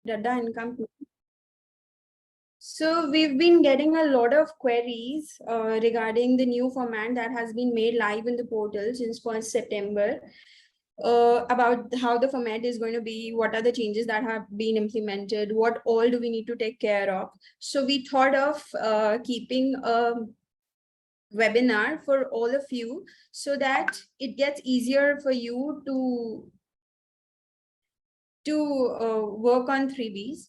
Dada income. So we've been getting a lot of queries regarding the new format that has been made live in the portal since 1st September. About how the format is going to be, what are the changes that have been implemented, what all do we need to take care of. So we thought of keeping a webinar for all of you so that it gets easier for you to work on 3Bs.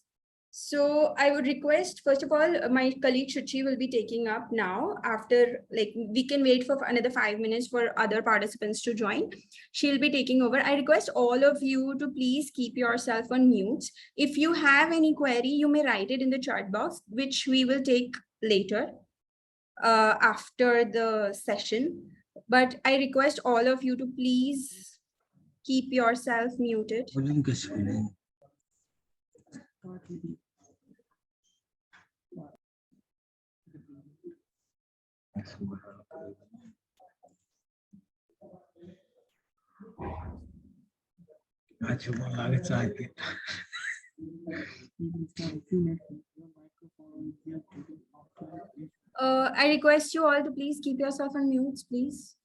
So I would request, first of all, my colleague Shuchi will be taking up now. After, like, we can wait for another 5 minutes for other participants to join. She'll be taking over. I request all of you to please keep yourself on mute. If you have any query, you may write it in the chat box, which we will take later after the session. But I request all of you to please keep yourself muted. I request you all to please keep yourself on mute, please.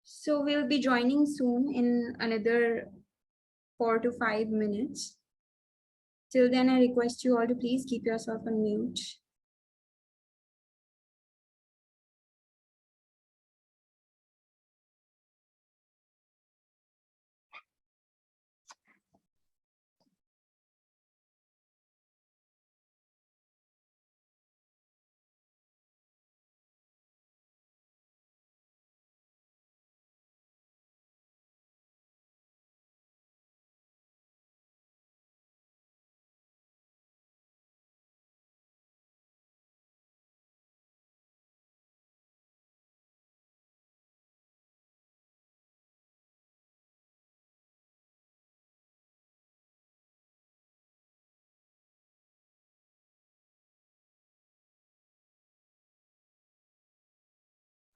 So we'll be joining soon in another 4 to 5 minutes. Till then, I request you all to please keep yourself on mute.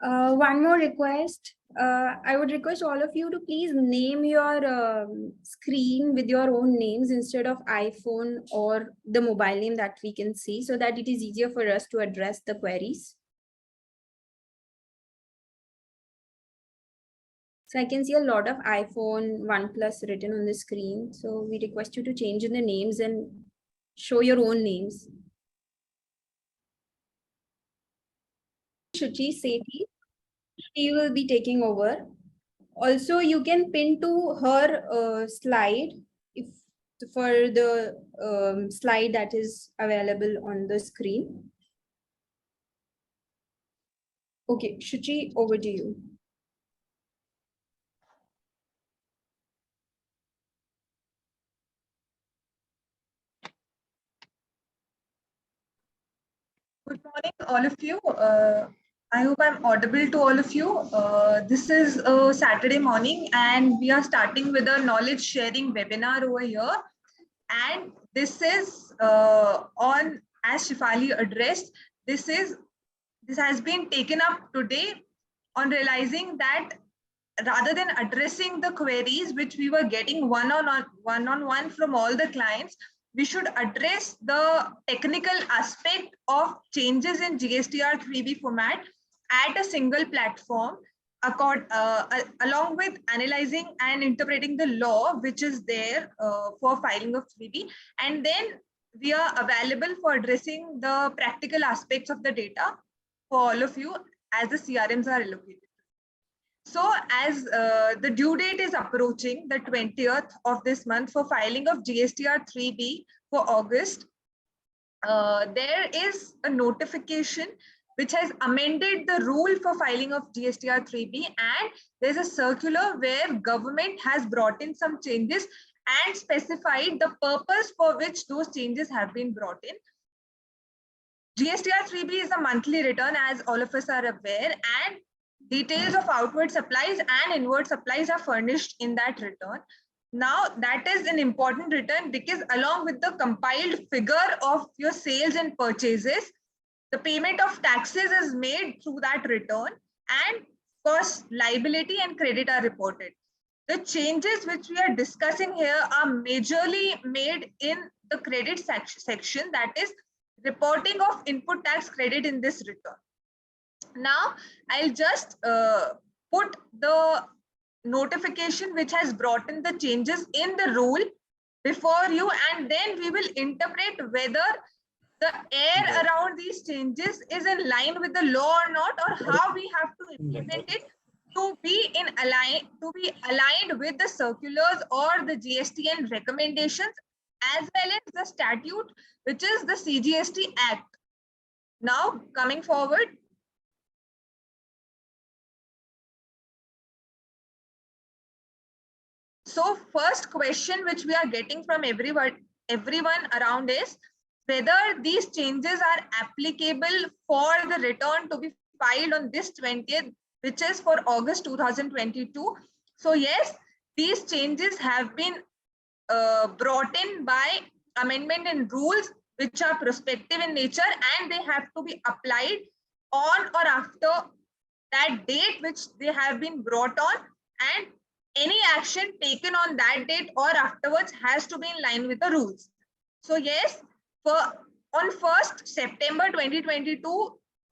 One more request. I would request all of you to please name your screen with your own names instead of iPhone or the mobile name that we can see, so that it is easier for us to address the queries. So I can see a lot of iPhone, OnePlus written on the screen. So we request you to change in the names and show your own names. Shuchi Sethi, she will be taking over. Also, you can pin to her slide if for the slide that is available on the screen. Okay, Shuchi, over to you. Good morning, all of you. I hope I'm audible to all of you. This is a Saturday morning, and we are starting with a knowledge sharing webinar over here. And this is on, as Shifali addressed, this has been taken up today on realizing that rather than addressing the queries which we were getting one-on-one from all the clients, we should address the technical aspect of changes in GSTR 3B format at a single platform, along with analyzing and interpreting the law which is there for filing of 3B. And then we are available for addressing the practical aspects of the data for all of you as the CRMs are allocated. So as the due date is approaching, the 20th of this month for filing of GSTR 3B for August, there is a notification which has amended the rule for filing of GSTR 3B, and there's a circular where government has brought in some changes and specified the purpose for which those changes have been brought in. GSTR 3B is a monthly return, as all of us are aware, and details of outward supplies and inward supplies are furnished in that return. Now, that is an important return because along with the compiled figure of your sales and purchases, the payment of taxes is made through that return, and cost, liability and credit are reported. The changes which we are discussing here are majorly made in the credit section, that is reporting of input tax credit in this return. Now, I'll just put the notification which has brought in the changes in the rule before you, and then we will interpret whether the air around these changes is in line with the law or not, or how we have to implement it to be aligned with the circulars or the GSTN recommendations, as well as the statute, which is the CGST Act. Now, coming forward. So first question which we are getting from everyone around is whether these changes are applicable for the return to be filed on this 20th, which is for August 2022. So yes, these changes have been brought in by amendment in rules which are prospective in nature, and they have to be applied on or after that date which they have been brought on, and any action taken on that date or afterwards has to be in line with the rules. So yes, on 1st September 2022,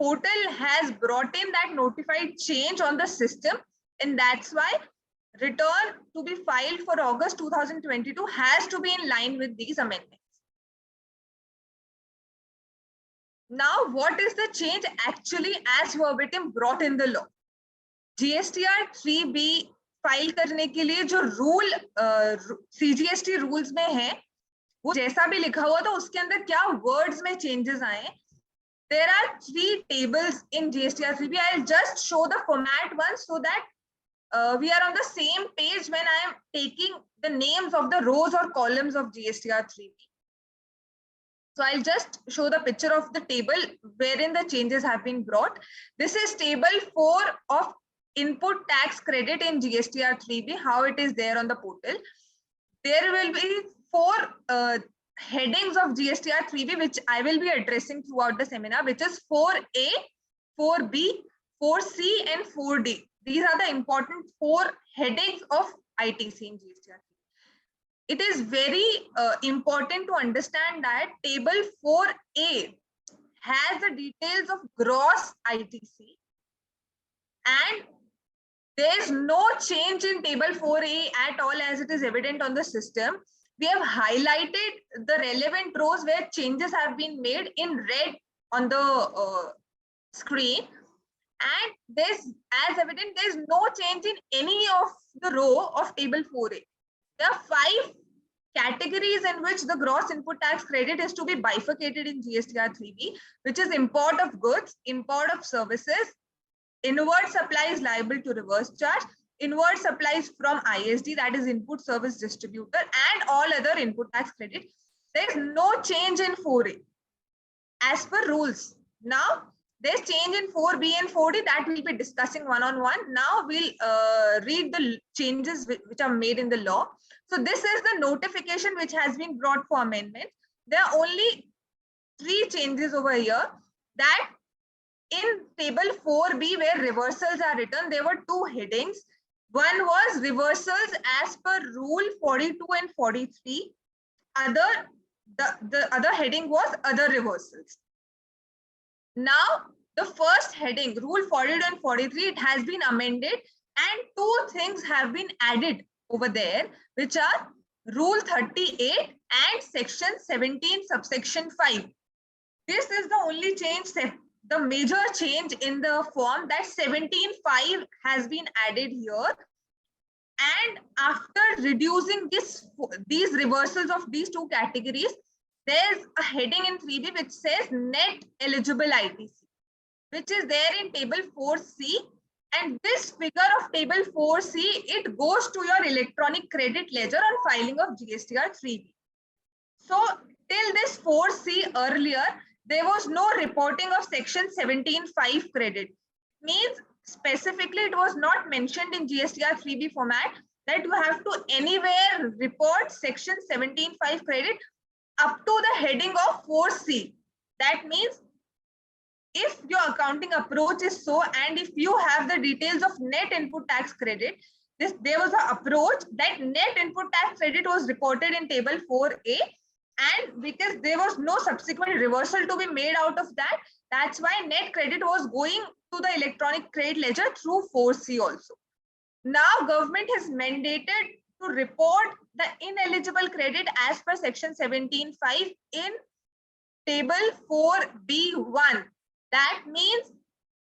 portal has brought in that notified change on the system, and that's why return to be filed for August 2022 has to be in line with these amendments. Now, what is the change actually as verbatim brought in the law? GSTR 3B file करने के लिए जो rule CGST rules में है, वो जैसा भी लिखा हुआ था उसके अंदर क्या वर्ड्स में चेंजेस आए. There are 3 tables in GSTR 3B. I'll just show the format once so that we are on the same page when I am taking the names of the rows or columns of GSTR 3B. So I'll just show the picture of the table wherein the changes have been brought. This is table 4 of input tax credit in GSTR 3B, how it is there on the portal. There will be 4 headings of GSTR 3B, which I will be addressing throughout the seminar, which is 4A, 4B, 4C, and 4D. These are the important 4 headings of ITC in GSTR 3B. It is very important to understand that table 4A has the details of gross ITC, and there is no change in table 4A at all, as it is evident on the system. We have highlighted the relevant rows where changes have been made in red on the screen, and there's, as evident, there is no change in any of the row of table 4A. There are 5 categories in which the gross input tax credit is to be bifurcated in GSTR 3B, which is import of goods, import of services, inward supplies liable to reverse charge, inward supplies from ISD, that is input service distributor, and all other input tax credit. There is no change in 4A as per rules. Now, there's change in 4B and 4D that we'll be discussing one-on-one. Now we'll read the changes which are made in the law. So this is the notification which has been brought for amendment. There are only 3 changes over here. That in table 4B, where reversals are written, there were 2 headings. One was reversals as per rule 42 and 43. The other heading was other reversals. Now, the first heading, rule 42 and 43, it has been amended, and 2 things have been added over there, which are rule 38 and section 17 subsection 5. This is the only change, the major change in the form, that 17.5 has been added here. And after reducing these reversals of these 2 categories, there's a heading in 3B which says net eligible ITC, which is there in table 4C, and this figure of table 4C, it goes to your electronic credit ledger on filing of GSTR 3B. So till this 4C earlier, there was no reporting of section 17.5 credit. Means specifically it was not mentioned in GSTR 3B format that you have to anywhere report section 17.5 credit up to the heading of 4C. That means if your accounting approach is so, and if you have the details of net input tax credit, there was an approach that net input tax credit was reported in table 4A, and because there was no subsequent reversal to be made out of that, that's why net credit was going to the electronic credit ledger through 4C also. Now government has mandated to report the ineligible credit as per section 17.5 in table 4B1. That means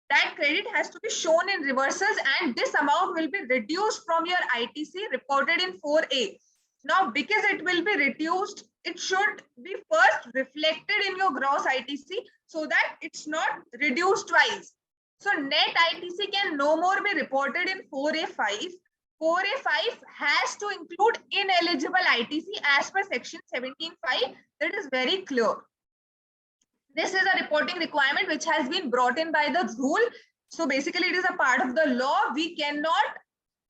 that credit has to be shown in reversals, and this amount will be reduced from your ITC reported in 4A. Now, because it will be reduced, it should be first reflected in your gross ITC so that it's not reduced twice. So net ITC can no more be reported in 4A5. 4A5 has to include ineligible ITC as per section 17.5. That is very clear. This is a reporting requirement which has been brought in by the rule. So basically it is a part of the law. We cannot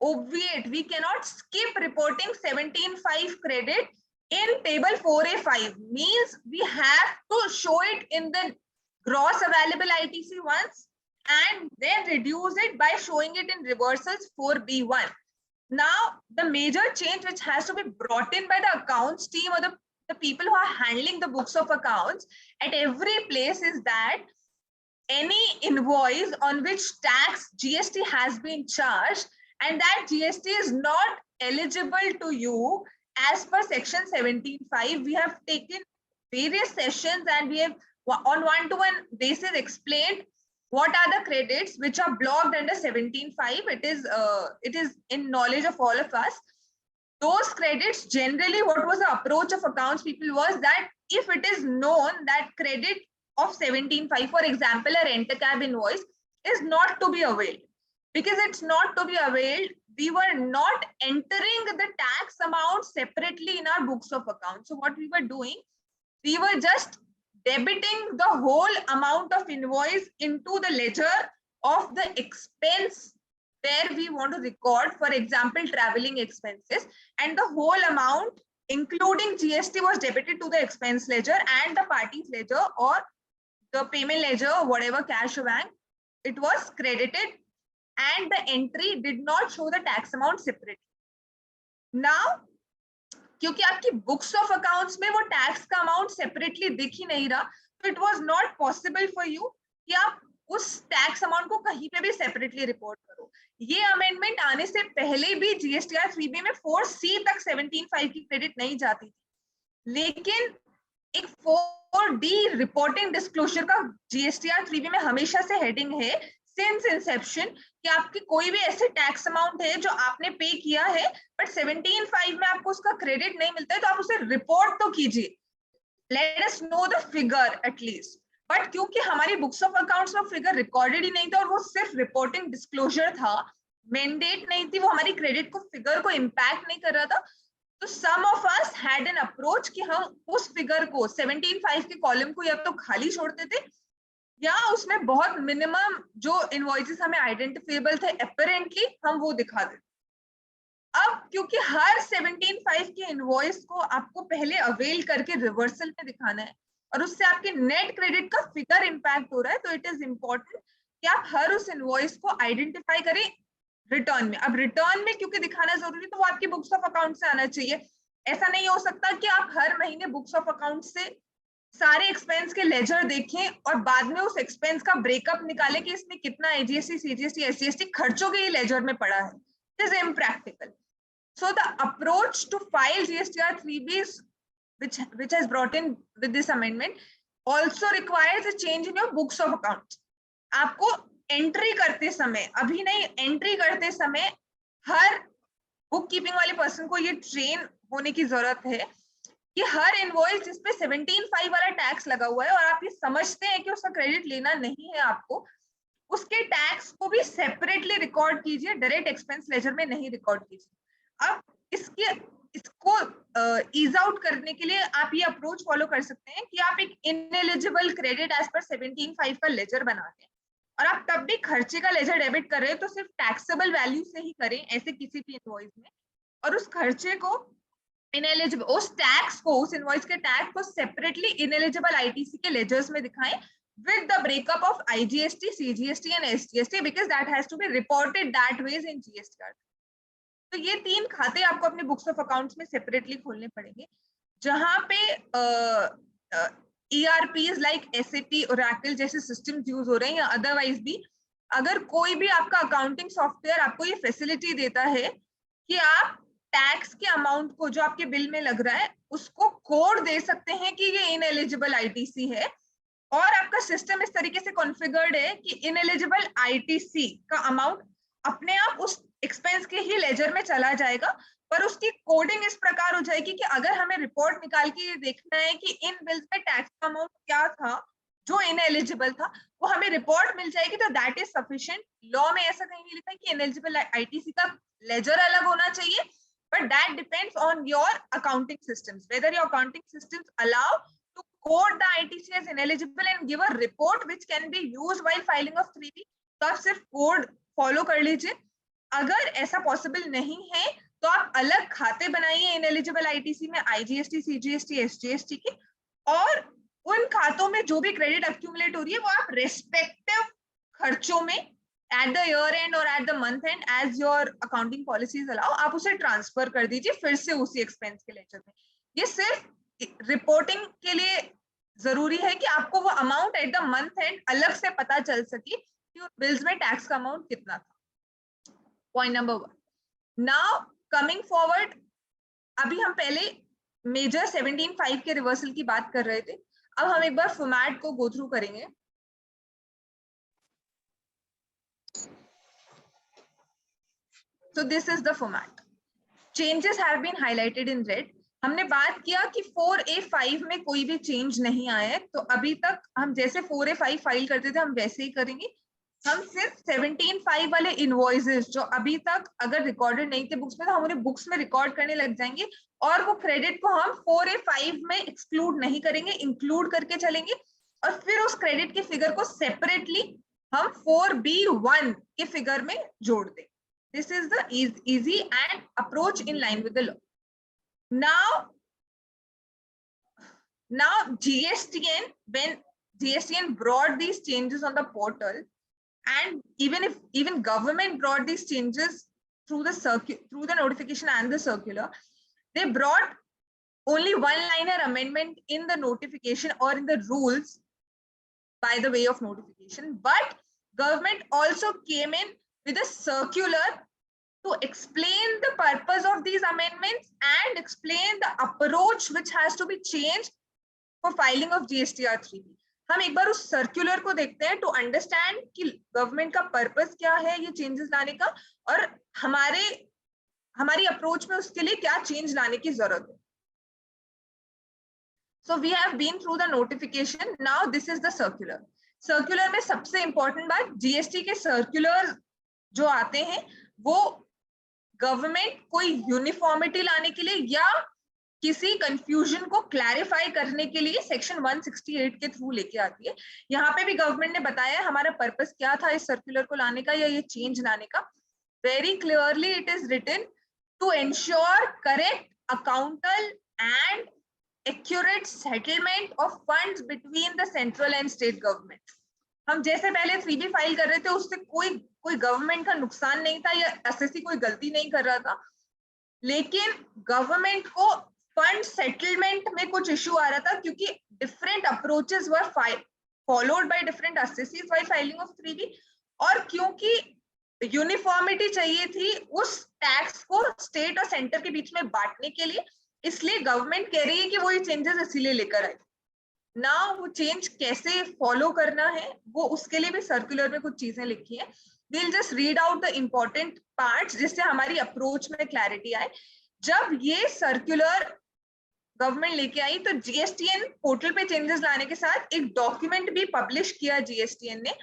obviate, we cannot skip reporting 17.5 credit in table 4A5. Means we have to show it in the gross available ITC once and then reduce it by showing it in reversals 4B1. Now the major change which has to be brought in by the accounts team or the people who are handling the books of accounts at every place is that any invoice on which tax GST has been charged and that GST is not eligible to you as per section 17.5, we have taken various sessions and we have on one-to-one basis explained what are the credits which are blocked under 17.5. It is in knowledge of all of us. Those credits, generally what was the approach of accounts people was that if it is known that credit of 17.5, for example, a rent-a-cab invoice is not to be availed. Because it's not to be availed, we were not entering the tax amount separately in our books of accounts. So what we were doing, we were just debiting the whole amount of invoice into the ledger of the expense where we want to record, for example, traveling expenses, and the whole amount, including GST, was debited to the expense ledger and the parties ledger or the payment ledger or whatever cash or bank, it was credited and the entry did not show the tax amount separately. Now, क्योंकि आपकी books of accounts में वो tax का amount separately दिख ही नहीं रहा, तो it was not possible for you कि आप उस टैक्स अमाउंट को कहीं पे भी सेपरेटली रिपोर्ट करो. ये अमेंडमेंट आने से पहले भी जीएसटीआर 3B में 4C तक 17.5 की क्रेडिट नहीं जाती थी, लेकिन एक 4D रिपोर्टिंग डिस्क्लोजर का जीएसटीआर 3B में हमेशा से हेडिंग है सिंस इंसेप्शन कि आपकी कोई भी ऐसे टैक्स अमाउंट है जो आपने पे किया है बट 17.5 में आपको उसका क्रेडिट नहीं मिलता है, तो आप उसे रिपोर्ट तो कीजिए, let us know the figure at least. But क्योंकि हमारी बुक्स ऑफ अकाउंट्स में फिगर रिकॉर्डेड ही नहीं था और वो सिर्फ रिपोर्टिंग डिस्क्लोजर था, मैंडेट नहीं थी, वो हमारी क्रेडिट को फिगर को इम्पैक्ट नहीं कर रहा था, तो some of us had an approach कि हम उस फिगर को 17.5 के कॉलम को या तो खाली छोड़ते थे या उसमें बहुत मिनिमम जो इनवॉइसेस हमें आइडेंटिफाइबल थे अपेरेंटली हम वो दिखा देते. अब क्योंकि हर 17.5 के इनवॉइस को आपको पहले अवेल करके रिवर्सल में दिखाना है और उससे आपके नेट क्रेडिट का फिगर इंपैक्ट हो रहा है, तो इट इज इम्पोर्टेंट कि आप हर उस इनवॉइस को आइडेंटिफाई करें रिटर्न में. अब रिटर्न में क्योंकि दिखाना जरूरी, तो वो आपकी बुक्स ऑफ अकाउंट से आना चाहिए. ऐसा नहीं हो सकता कि आप हर महीने बुक्स ऑफ अकाउंट से सारे एक्सपेंस के लेजर देखें और बाद में उस एक्सपेंस का ब्रेकअप निकालें कि इसमें कितना एजीएसटी, सीजीएसटी, एसजीएसटी खर्चों के ही लेजर में पड़ा है. It is impractical. So the approach to file GSTR 3B which has brought in with this amendment also requires a change in your books of accounts. आपको एंट्री करते समय, अभी नहीं, एंट्री करते समय हर बुक कीपिंग वाले पर्सन को ये ट्रेन होने की जरूरत है कि हर इनवॉइस जिसपे 17.5 वाला टैक्स लगा हुआ है और आप ये समझते हैं कि उसका क्रेडिट लेना नहीं है आपको, उसके टैक्स को भी सेपरेटली रिकॉर्ड कीजिए, डायरेक्ट एक्सपेंस लेजर में नहीं रिकॉर्ड कीजिए। अब इसको ईज आउट करने के लिए आप ये अप्रोच फॉलो कर सकते हैं कि आप एक इनएलिजिबल क्रेडिट एज पर 17(5) का लेजर बना दें, और आप तब भी खर्चे का लेजर डेबिट कर रहे हैं तो सिर्फ टैक्सेबल वैल्यू से ही करें ऐसे किसी भी इनवॉइस में, और उस खर्चे को इनएलिजिबल, उस टैक्स को, उस इनवॉइस के टैक्स को सेपरेटली इनएलिजिबल आईटीसी के लेजर्स में दिखाएं with the breakup of IGST, CGST and SGST because that has to be reported that ways in GSTR. तो ये 3 खाते आपको अपने बुक्स ऑफ अकाउंट्स में सेपरेटली खोलने पड़ेंगे, जहां पे ERPs लाइक SAP, Oracle जैसे सिस्टम्स यूज हो रहे हैं, या अदरवाइज भी अगर कोई भी आपका अकाउंटिंग सॉफ्टवेयर आपको ये फैसिलिटी देता है कि आप टैक्स के अमाउंट को जो आपके बिल में लग रहा है उसको कोड दे सकते हैं कि ये इनएलिजिबल आईटीसी है, और आपका सिस्टम इस तरीके से कॉन्फ़िगर्ड है कि इनएलिजिबल आईटीसी का अमाउंट अपने आप उस एक्सपेंस के ही लेजर में चला जाएगा, पर उसकी कोडिंग इस प्रकार हो जाएगी कि अगर हमें रिपोर्ट निकाल के ये देखना है कि इन बिल्स में टैक्स का अमाउंट क्या था जो इनएलिजिबल था, वो हमें रिपोर्ट मिल जाएगी, तो दैट इज सफिशिएंट। लॉ में ऐसा कहीं नहीं लिखा है कि इनएलिजिबल आईटीसी का लेजर अलग होना चाहिए, but that depends on your accounting systems, whether your accounting systems allow to code the ITC as ineligible and give a report which can be used while filing of 3B. तो आप सिर्फ code follow कर लीजिए। अगर ऐसा possible नहीं है तो आप अलग खाते बनाइए इनएलिजिबल आईटीसी में IGST, CGST, SGST के, और उन खातों में जो भी क्रेडिट अक्यूमुलेट हो रही है वो आप रेस्पेक्टिव खर्चों में at the year end or at the month end as your accounting policies allow, आप उसे ट्रांसफर कर दीजिए फिर से उसी एक्सपेंस के लेजर में। ये सिर्फ रिपोर्टिंग के लिए जरूरी है कि आपको वो amount at the month and अलग से पता चल सके कि उन बिल्स में टैक्स का अमाउंट कितना था। Point number 1। Now coming forward, अभी हम पहले मेजर 17(5) के रिवर्सल की बात कर रहे थे, अब हम एक बार फॉर्मेट को गो थ्रू करेंगे। So this is the format. Changes have been highlighted in red. हमने बात किया कि 4A5 में कोई भी चेंज नहीं आया है, तो अभी तक हम जैसे 4A5 फाइल करते थे हम वैसे ही करेंगे। हम सिर्फ 17(5) वाले इनवॉइसेस जो अभी तक अगर रिकॉर्डेड नहीं थे बुक्स में, तो हम उन्हें बुक्स में रिकॉर्ड करने लग जाएंगे, और वो क्रेडिट को हम 4A5 में एक्सक्लूड नहीं करेंगे, इंक्लूड करके चलेंगे, और फिर उस क्रेडिट के फिगर को सेपरेटली हम 4B1 के फिगर में जोड़ दें। This is the easy and approach in line with the law. Now GSTN, when GSTN brought these changes on the portal, and even government brought these changes through the notification and the circular, they brought only one-liner amendment in the notification or in the rules by the way of notification, but government also came in with a circular to explain the purpose of these amendments and explain the approach which has to be changed for filing of GSTR 3B. हम एक बार उस circular को देखते हैं to understand कि government का purpose क्या है ये चेंजेस लाने का, और हमारी अप्रोच में उसके लिए क्या चेंज लाने की जरूरत है। So we have been through the notification. Now this is the circular. Circular में सबसे इंपॉर्टेंट बात, जीएसटी के सर्कुलर जो आते हैं वो गवर्नमेंट कोई यूनिफॉर्मिटी लाने के लिए या किसी कंफ्यूजन को क्लैरिफाई करने के लिए सेक्शन 168 के थ्रू लेके आती है। यहाँ पे भी गवर्नमेंट ने बताया हमारा पर्पस क्या था इस सर्कुलर को लाने का या ये चेंज लाने का। Very clearly it is written to ensure correct accountal and accurate settlement of funds between the central and state government. हम जैसे पहले 3B फाइल कर रहे थे उससे कोई गवर्नमेंट का नुकसान नहीं था या एसएससी कोई गलती नहीं कर रहा था, लेकिन गवर्नमेंट को फंड सेटलमेंट में कुछ इशू आ रहा था क्योंकि different approaches were followed by different assessees while filing of 3B, और क्योंकि यूनिफॉर्मिटी चाहिए थी उस टैक्स को स्टेट और सेंटर के बीच में बांटने के लिए, इसलिए गवर्नमेंट कह रही है कि वो ये चेंजेस इसीलिए लेकर आई। ना वो चेंज कैसे फॉलो करना है वो उसके लिए भी सर्कुलर में कुछ चीजें लिखी है। we'll just read out the important parts जिससे हमारी अप्रोच में क्लैरिटी आए। जब ये सर्कुलर गवर्नमेंट लेके आई तो जीएसटीएन पोर्टल पे चेंजेस लाने के साथ एक डॉक्यूमेंट भी पब्लिश किया जीएसटीएन ने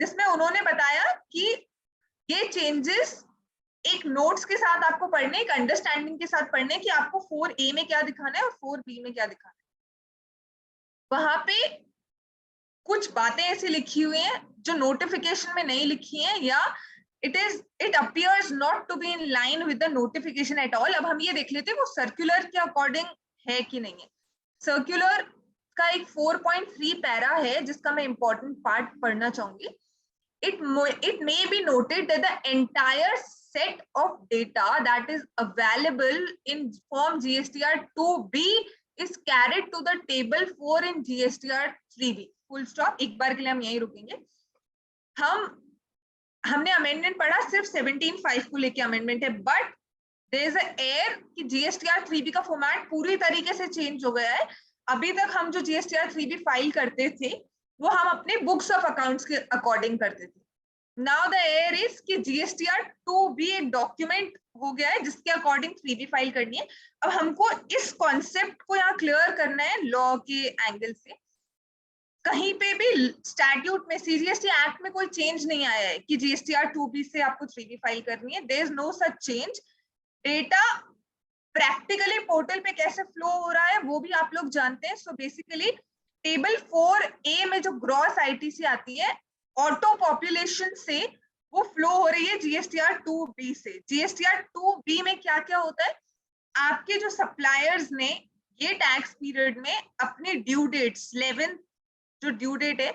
जिसमें उन्होंने बताया कि ये चेंजेस एक नोट्स के साथ आपको पढ़ने, एक अंडरस्टैंडिंग के साथ पढ़ने कि आपको 4A में क्या दिखाना है और 4B में क्या दिखाना है। वहां पे कुछ बातें ऐसी लिखी हुई हैं जो नोटिफिकेशन में नहीं लिखी हैं, या it appears not to be in line with the notification at all. अब हम ये देख लेते हैं वो सर्कुलर के अकॉर्डिंग है कि नहीं है। सर्कुलर का एक 4.3 पैरा है जिसका मैं इंपॉर्टेंट पार्ट पढ़ना चाहूंगी। It may be noted that the entire set of data that is available in form GSTR 2B is carried to the table 4 in GSTR 3B. Full stop. एक बार के लिए हम यहीं रुकेंगे। हमने अमेंडमेंट पढ़ा, सिर्फ 17.5 को लेके अमेंडमेंट है, but there is a error कि GSTR 3B का फॉर्मेट पूरी तरीके से चेंज हो गया है। अभी तक हम जो GSTR 3B फाइल करते थे वो हम अपने बुक्स ऑफ अकाउंट्स के अकॉर्डिंग करते थे। नाउ द एयर इज कि GSTR 2B एक डॉक्यूमेंट हो गया है जिसके अकॉर्डिंग 3B फाइल करनी है। अब हमको इस कॉन्सेप्ट को यहाँ क्लियर करना है लॉ के एंगल से। कहीं पे भी स्टैट्यूट में, CGST एक्ट में कोई चेंज नहीं आया है कि GSTR 2B से आपको 3B फाइल करनी है। There is no such change. Data practically portal पे कैसे फ्लो हो रहा है वो भी आप लोग जानते हैं। सो बेसिकली टेबल 4A में जो ग्रॉस ITC आती है ऑटो पॉपुलेशन से वो फ्लो हो रही है GSTR 2B से। GSTR 2B में क्या क्या होता है, आपके जो सप्लायर्स ने ये टैक्स पीरियड में अपने ड्यू डेट्स 11 जो ड्यू डेट है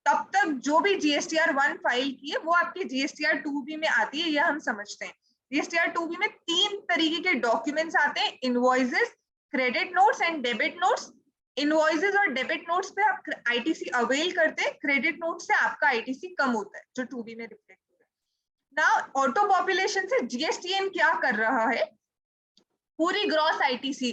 तब तक जो भी GSTR 1 फाइल की है वो आपके GSTR 2B में आती है, यह हम समझते हैं। GSTR 2B में 3 तरीके के डॉक्यूमेंट्स आते हैं, invoices, credit notes and debit notes. Invoices और डेबिट नोट्स पे आप ITC अवेल करते हैं, क्रेडिट नोट से आपका ITC कम होता है जो 2B में रिफ्लेक्ट होता है। नाउ ऑटो पॉपुलेशन से GSTN क्या कर रहा है, पूरी gross ITC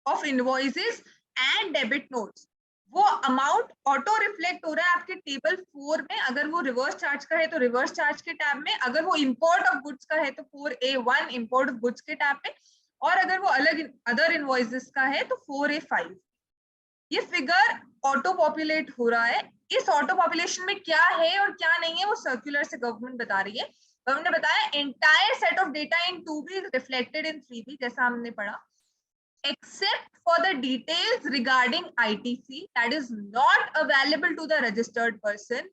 of invoices and debit notes वो अमाउंट ऑटो रिफ्लेक्ट हो रहा है आपके टेबल 4 में। अगर वो रिवर्स चार्ज का है तो रिवर्स चार्ज के टैब में, अगर वो इंपोर्ट ऑफ गुड्स का है तो 4A1 इंपोर्ट ऑफ गुड्स के टैब पे, और अगर वो अलग अदर इनवॉइसेस का है तो 4A5। ये फिगर ऑटो पॉपुलेट हो रहा है। इस ऑटो पॉपुलेशन में क्या है और क्या नहीं है वो सर्कुलर से गवर्नमेंट बता रही है। गवर्नमेंट ने बताया entire set of data in 2B is reflected in 3B, जैसा हमने पढ़ा, except for the details regarding ITC that is not available to the registered person.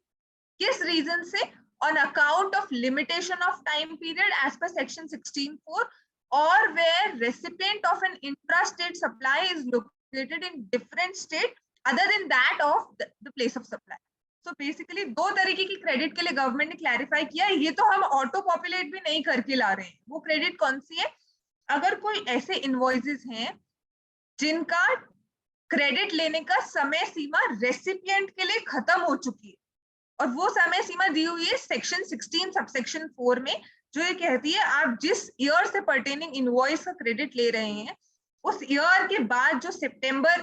किस रीजन से? On account of limitation of time period as per section 16(4) or where recipient of an intrastate supply is located in different state other than that of the place of supply. So basically दो तरीके की credit के लिए government ने clarify किया। ये तो हम ऑटो पॉपुलेट भी नहीं करके ला रहे हैं। वो क्रेडिट कौन सी है, अगर कोई ऐसे इनवॉइसेस हैं जिनका क्रेडिट लेने का समय सीमा रेसिपिएंट के लिए खत्म हो चुकी है, और वो समय सीमा दी हुई है सेक्शन 16 सबसेक्शन 4 में, जो ये कहती है आप जिस ईयर से पर्टेनिंग इनवॉइस का क्रेडिट ले रहे हैं उस ईयर के बाद जो सितंबर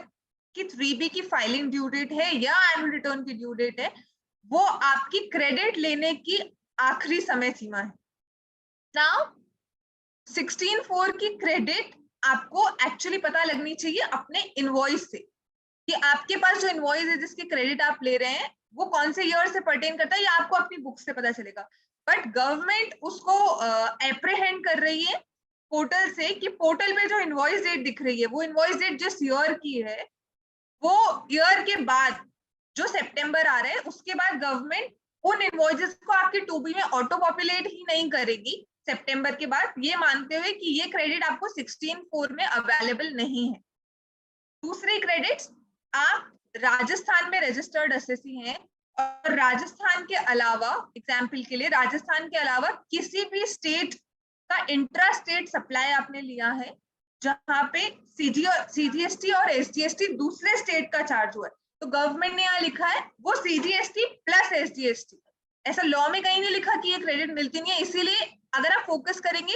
की 3B की फाइलिंग ड्यू डेट है या एनुअल रिटर्न की ड्यू डेट है वो आपकी क्रेडिट लेने की आखिरी समय सीमा है। नाउ 16(4) की क्रेडिट आपको एक्चुअली पता लगनी चाहिए अपने इनवॉइस से कि आपके पास जो इनवॉइस है जिसकी क्रेडिट आप ले रहे हैं वो कौन से ईयर से पर्टेन करता है, या आपको अपनी बुक से पता चलेगा। बट गवर्नमेंट उसको एप्रीहेंड कर रही है पोर्टल से कि पोर्टल पे जो इनवॉइस डेट दिख रही है वो इनवॉइस डेट जिस ईयर की है वो ईयर के बाद जो सितंबर आ रहा है उसके बाद गवर्नमेंट उन इनवॉइसेस को आपके 2B में ऑटो पॉपुलेट ही नहीं करेगी सितंबर के बाद, ये मानते हुए कि ये क्रेडिट आपको 16(4) में अवेलेबल नहीं है। दूसरी क्रेडिट्स, आप राजस्थान में रजिस्टर्ड एसएससी हैं और राजस्थान के अलावा, एग्जाम्पल के लिए राजस्थान के अलावा किसी भी स्टेट का इंट्रा स्टेट सप्लाई आपने लिया है जहां पे CGST और SGST दूसरे स्टेट का चार्ज हुआ है, तो गवर्नमेंट ने यहाँ लिखा है वो CGST प्लस SGST। ऐसा लॉ में कहीं नहीं लिखा कि ये क्रेडिट मिलती नहीं है, इसीलिए अगर आप फोकस करेंगे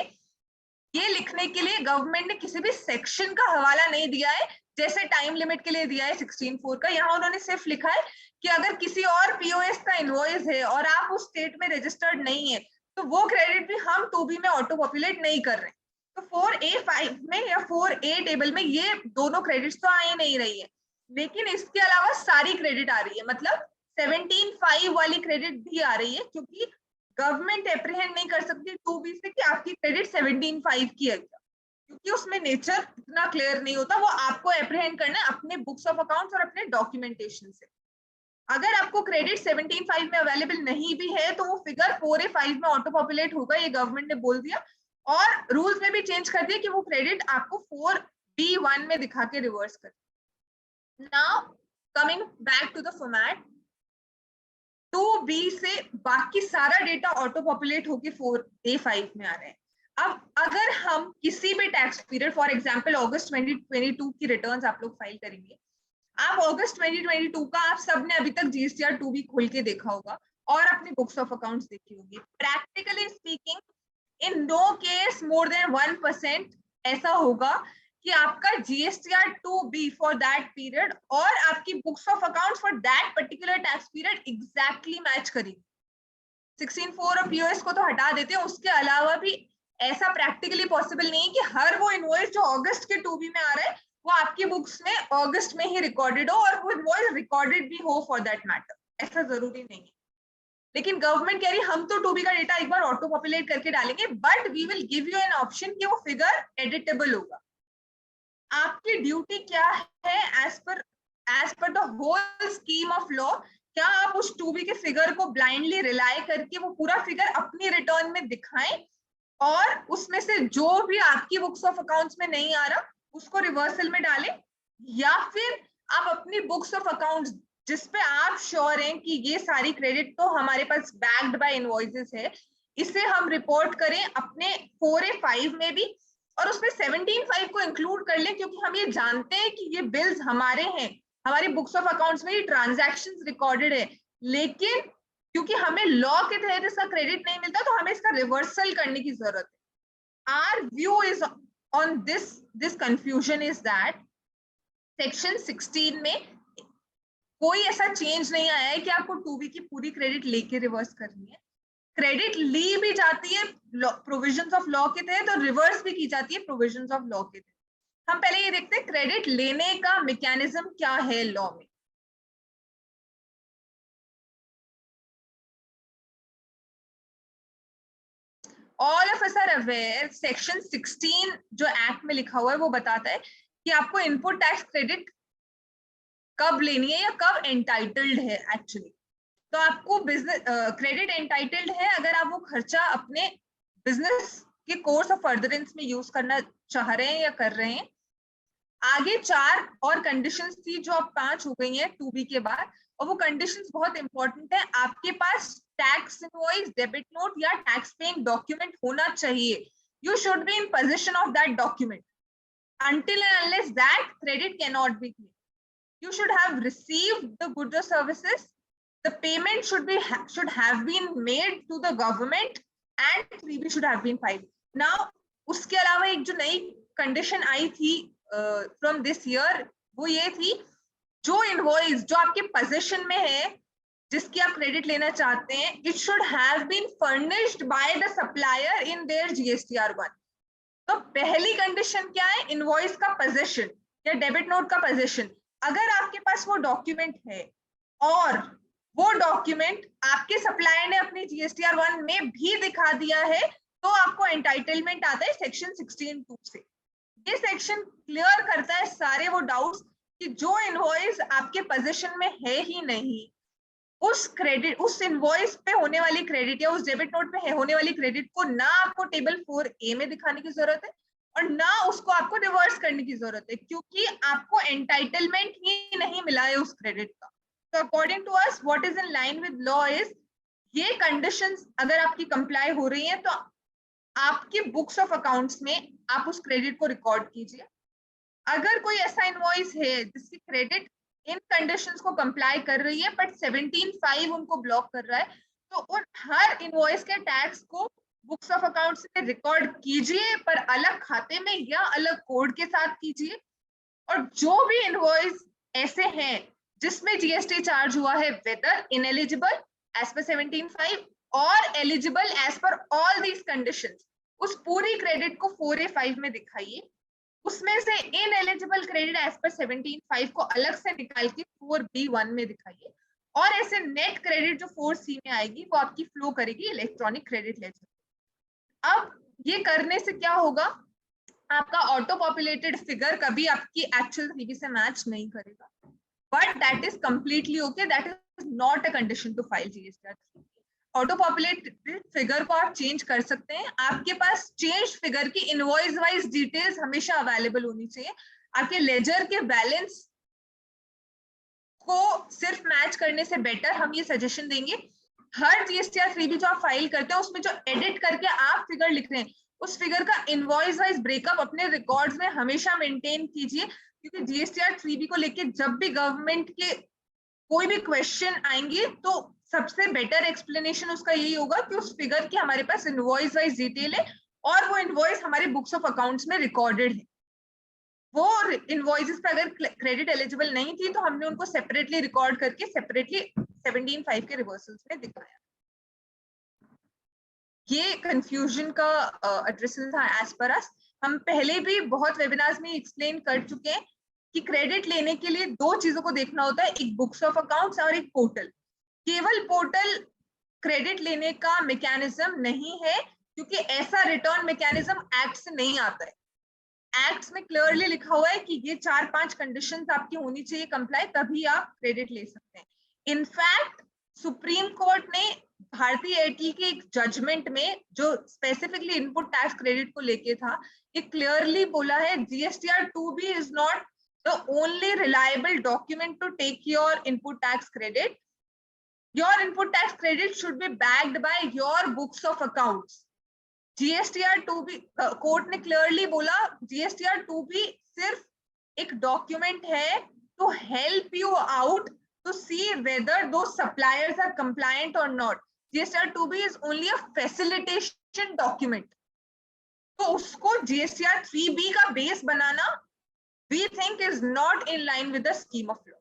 ये लिखने के लिए गवर्नमेंट ने किसी भी सेक्शन का हवाला नहीं दिया है जैसे टाइम लिमिट के लिए दिया है 16(4) का। यहाँ उन्होंने सिर्फ लिखा है कि अगर किसी और POS का इनवॉइस है और आप उस स्टेट में रजिस्टर्ड नहीं है तो वो क्रेडिट भी हम 2B में ऑटो पॉपुलेट नहीं कर रहे हैं। तो 4A5 में या 4A टेबल में ये दोनों क्रेडिट्स तो आ ही नहीं रही है, लेकिन इसके अलावा सारी क्रेडिट आ रही है। मतलब 17.5 वाली क्रेडिट भी आ रही है, क्योंकि गवर्नमेंट एप्रीहेंड नहीं कर सकती 2B से कि आपकी क्रेडिट 17.5 की है क्या, क्योंकि उसमें नेचर इतना क्लियर नहीं होता। वो आपको एप्रीहेंड करना है अपने बुक्स ऑफ अकाउंट्स और अपने डॉक्यूमेंटेशन से। अगर आपको क्रेडिट 17.5 में अवेलेबल नहीं भी है तो वो फिगर 4A5 में ऑटो पॉपुलेट होगा, ये गवर्नमेंट ने बोल दिया। और रूल्स में भी चेंज कर दिया कि वो क्रेडिट आपको 4B1 में दिखा के रिवर्स कर। Now coming back to the format, 2B से बाकी सारा डेटा ऑटो पॉपुलेट होके 4A5 में आ रहे हैं। अब अगर हम किसी भी टैक्स पीरियड, फॉर एग्जांपल अगस्त 2022 की रिटर्न्स आप लोग फाइल करेंगे, आप अगस्त 2022 का आप सबने अभी तक GSTR 2B खोल के देखा होगा और अपनी बुक्स ऑफ अकाउंट्स देखी होगी। Practically speaking, in no case more than 1% ऐसा होगा कि आपका GSTR 2B for that period और आपकी books of accounts for that particular tax period exactly match करेगी। 16.4 और POS को तो हटा देते हैं, उसके अलावा भी ऐसा प्रैक्टिकली पॉसिबल नहीं है कि हर वो इनवॉइस जो अगस्त के 2B में आ रहा है वो आपकी बुक्स में अगस्त में ही रिकॉर्डेड हो और वो इनवॉइस रिकॉर्डेड भी हो फॉर दैट मैटर, ऐसा जरूरी नहीं है। लेकिन गवर्नमेंट कह रही है हम तो 2B का डेटा एक बार ऑटो पॉपुलेट करके डालेंगे, but we will give you an option कि वो फिगर एडिटेबल होगा। आपकी ड्यूटी क्या है as per the whole scheme of law, क्या आप उस 2B के फिगर को ब्लाइंडली रिलाई करके वो पूरा फिगर अपनी रिटर्न में दिखाएं और उसमें से जो भी आपकी बुक्स ऑफ अकाउंट्स में नहीं आ रहा उसको रिवर्सल में डालें, या फिर आप अपनी बुक्स ऑफ अकाउंट्स जिसपे आप श्योर हैं कि ये सारी क्रेडिट तो हमारे पास बैक्ड बाय इनवॉइसेस है, इसे हम रिपोर्ट करें अपने 4A5 में भी और उसमें 17.5 को इंक्लूड कर लें, क्योंकि हम ये जानते हैं कि ये बिल्स हमारे हैं, हमारी बुक्स ऑफ अकाउंट्स में ये ट्रांजैक्शंस रिकॉर्डेड है, लेकिन क्योंकि हमें लॉ के तहत इसका क्रेडिट नहीं मिलता तो हमें इसका रिवर्सल करने की जरूरत है। Our view is on this confusion is that section 16 में कोई ऐसा चेंज नहीं आया है कि आपको 2B की पूरी क्रेडिट लेके रिवर्स करनी है। क्रेडिट ली भी जाती है प्रोविजंस ऑफ लॉ के तहत और रिवर्स भी की जाती है प्रोविजंस ऑफ लॉ के तहत। हम पहले ये देखते हैं क्रेडिट लेने का मैकेनिज्म क्या है लॉ में। All of us are aware section 16 जो एक्ट में लिखा हुआ है वो बताता है कि आपको इनपुट टैक्स क्रेडिट कब लेनी है या कब एंटाइटल्ड है एक्चुअली। तो आपको बिजनेस क्रेडिट एंटाइटल्ड है अगर आप वो खर्चा अपने बिजनेस के कोर्स ऑफ फर्दरेंस में यूज करना चाह रहे हैं या कर रहे हैं। आगे 4 और कंडीशंस थी जो अब 5 हो गई हैं 2B के बाद, और वो कंडीशंस बहुत इंपॉर्टेंट है। आपके पास टैक्स इनवॉइस, डेबिट नोट या टैक्स पेइंग डॉक्यूमेंट होना चाहिए। You should be in position of that document. until and unless that credit cannot be claimed. You should have received the goods or services. The payment should have been made to the government and 3B should have been filed. Now उसके अलावा एक जो नई condition आई थी from this year वो ये थी, जो इनवॉइस जो आपके पोजीशन में है जिसकी आप क्रेडिट लेना चाहते हैं, it should have been furnished by the supplier in their GSTR 1. तो पहली कंडीशन क्या है? इनवॉइस का पोजीशन या डेबिट नोट का पोजीशन। अगर आपके पास वो डॉक्यूमेंट है और वो डॉक्यूमेंट आपके सप्लायर ने अपनी GSTR 1 में भी दिखा दिया है तो आपको एंटाइटलमेंट आता है सेक्शन 16(2) से। ये सेक्शन क्लियर करता है सारे वो डाउट्स कि जो इनवॉइस आपके पोजीशन में है ही नहीं, उस क्रेडिट, उस इनवॉइस पे होने वाली क्रेडिट या उस डेबिट नोट पे होने वाली क्रेडिट को ना आपको टेबल 4A में दिखाने की जरूरत है और ना उसको आपको रिवर्स करने की जरूरत है, क्योंकि आपको एंटाइटलमेंट ही नहीं मिला है उस क्रेडिट का। तो according to us what is in line with law is, ये कंडीशंस अगर आपकी कंप्लाई हो रही है तो आपके बुक्स ऑफ अकाउंट्स में आप उस क्रेडिट को रिकॉर्ड कीजिए। अगर कोई ऐसा इनवॉइस है जिसकी क्रेडिट इन कंडीशंस को कंप्लाई कर रही है बट 17(5) उनको ब्लॉक कर रहा है, तो उन हर इनवॉइस के टैक्स को बुक्स ऑफ अकाउंट्स में रिकॉर्ड कीजिए, पर अलग खाते में या अलग कोड के साथ कीजिए। और जो भी इनवॉइस ऐसे हैं जिसमें GST चार्ज हुआ है, वेदर इनएलिजिबल एज पर 17(5) और eligible as per all these conditions, उस पूरी क्रेडिट को 4A5 में दिखाइए। उसमें से इनएलिजिबल क्रेडिट एज पर 17(5) को अलग से निकाल के 4B1 में दिखाइए और ऐसे नेट क्रेडिट जो 4C में आएगी वो आपकी फ्लो करेगी इलेक्ट्रॉनिक क्रेडिट लेजर। अब ये करने से क्या होगा, आपका ऑटो पॉपुलेटेड फिगर कभी आपकी एक्चुअल 3B से मैच नहीं करेगा, but that is completely okay, that is not a condition to file GSTR 3B। Auto populated figure को आप चेंज कर सकते हैं, आपके पास चेंज फिगर की इनवॉइस वाइज डिटेल्स हमेशा अवेलेबल होनी चाहिए। आपके लेजर के बैलेंस को सिर्फ मैच करने से बेटर हम ये सजेशन देंगे, हर GSTR 3B जो आप फाइल करते हैं उसमें जो एडिट करके आप फिगर लिख रहे हैं उस फिगर का इनवॉइस वाइज ब्रेकअप अपने रिकॉर्ड्स में हमेशा मेंटेन कीजिए, क्योंकि GSTR 3B को लेके जब भी गवर्नमेंट के कोई भी क्वेश्चन आएंगे तो सबसे बेटर एक्सप्लेनेशन उसका यही होगा कि उस फिगर की हमारे पास इनवॉइस वाइज डिटेल है और वो इनवॉइस हमारे बुक्स ऑफ अकाउंट्स में रिकॉर्डेड है। वो इनवॉइसेस पे अगर क्रेडिट एलिजिबल नहीं थी तो हमने उनको सेपरेटली रिकॉर्ड करके सेपरेटली 17(5) के रिवर्सल्स में दिखाया। ये कंफ्यूजन का एड्रेस था एज पर अस। हम पहले भी बहुत वेबिनार्स में एक्सप्लेन कर चुके हैं कि क्रेडिट लेने के लिए दो चीजों को देखना होता है, एक बुक्स ऑफ अकाउंट्स और एक पोर्टल। केवल पोर्टल क्रेडिट लेने का मैकेनिज्म नहीं है, क्योंकि ऐसा रिटर्न मैकेनिज्म एक्ट से नहीं आता है। एक्ट्स में क्लियरली लिखा हुआ है कि ये 4-5 कंडीशंस आपकी होनी चाहिए कंप्लाई, तभी आप क्रेडिट ले सकते हैं। इनफैक्ट सुप्रीम कोर्ट ने भारतीय एयरटेल के एक जजमेंट में जो स्पेसिफिकली इनपुट टैक्स क्रेडिट को लेके था, ये क्लियरली बोला है GSTR 2B is not the only reliable document to take your input tax credit. Your input tax credit should be backed by your books of accounts. GSTR 2B court ने clearly बोला GSTR 2B सिर्फ एक document है to help you out to see whether those suppliers are compliant और not. GSTR 2B is only a facilitation document. तो उसको GSTR 3B का base बनाना we think is not in line with the scheme of law.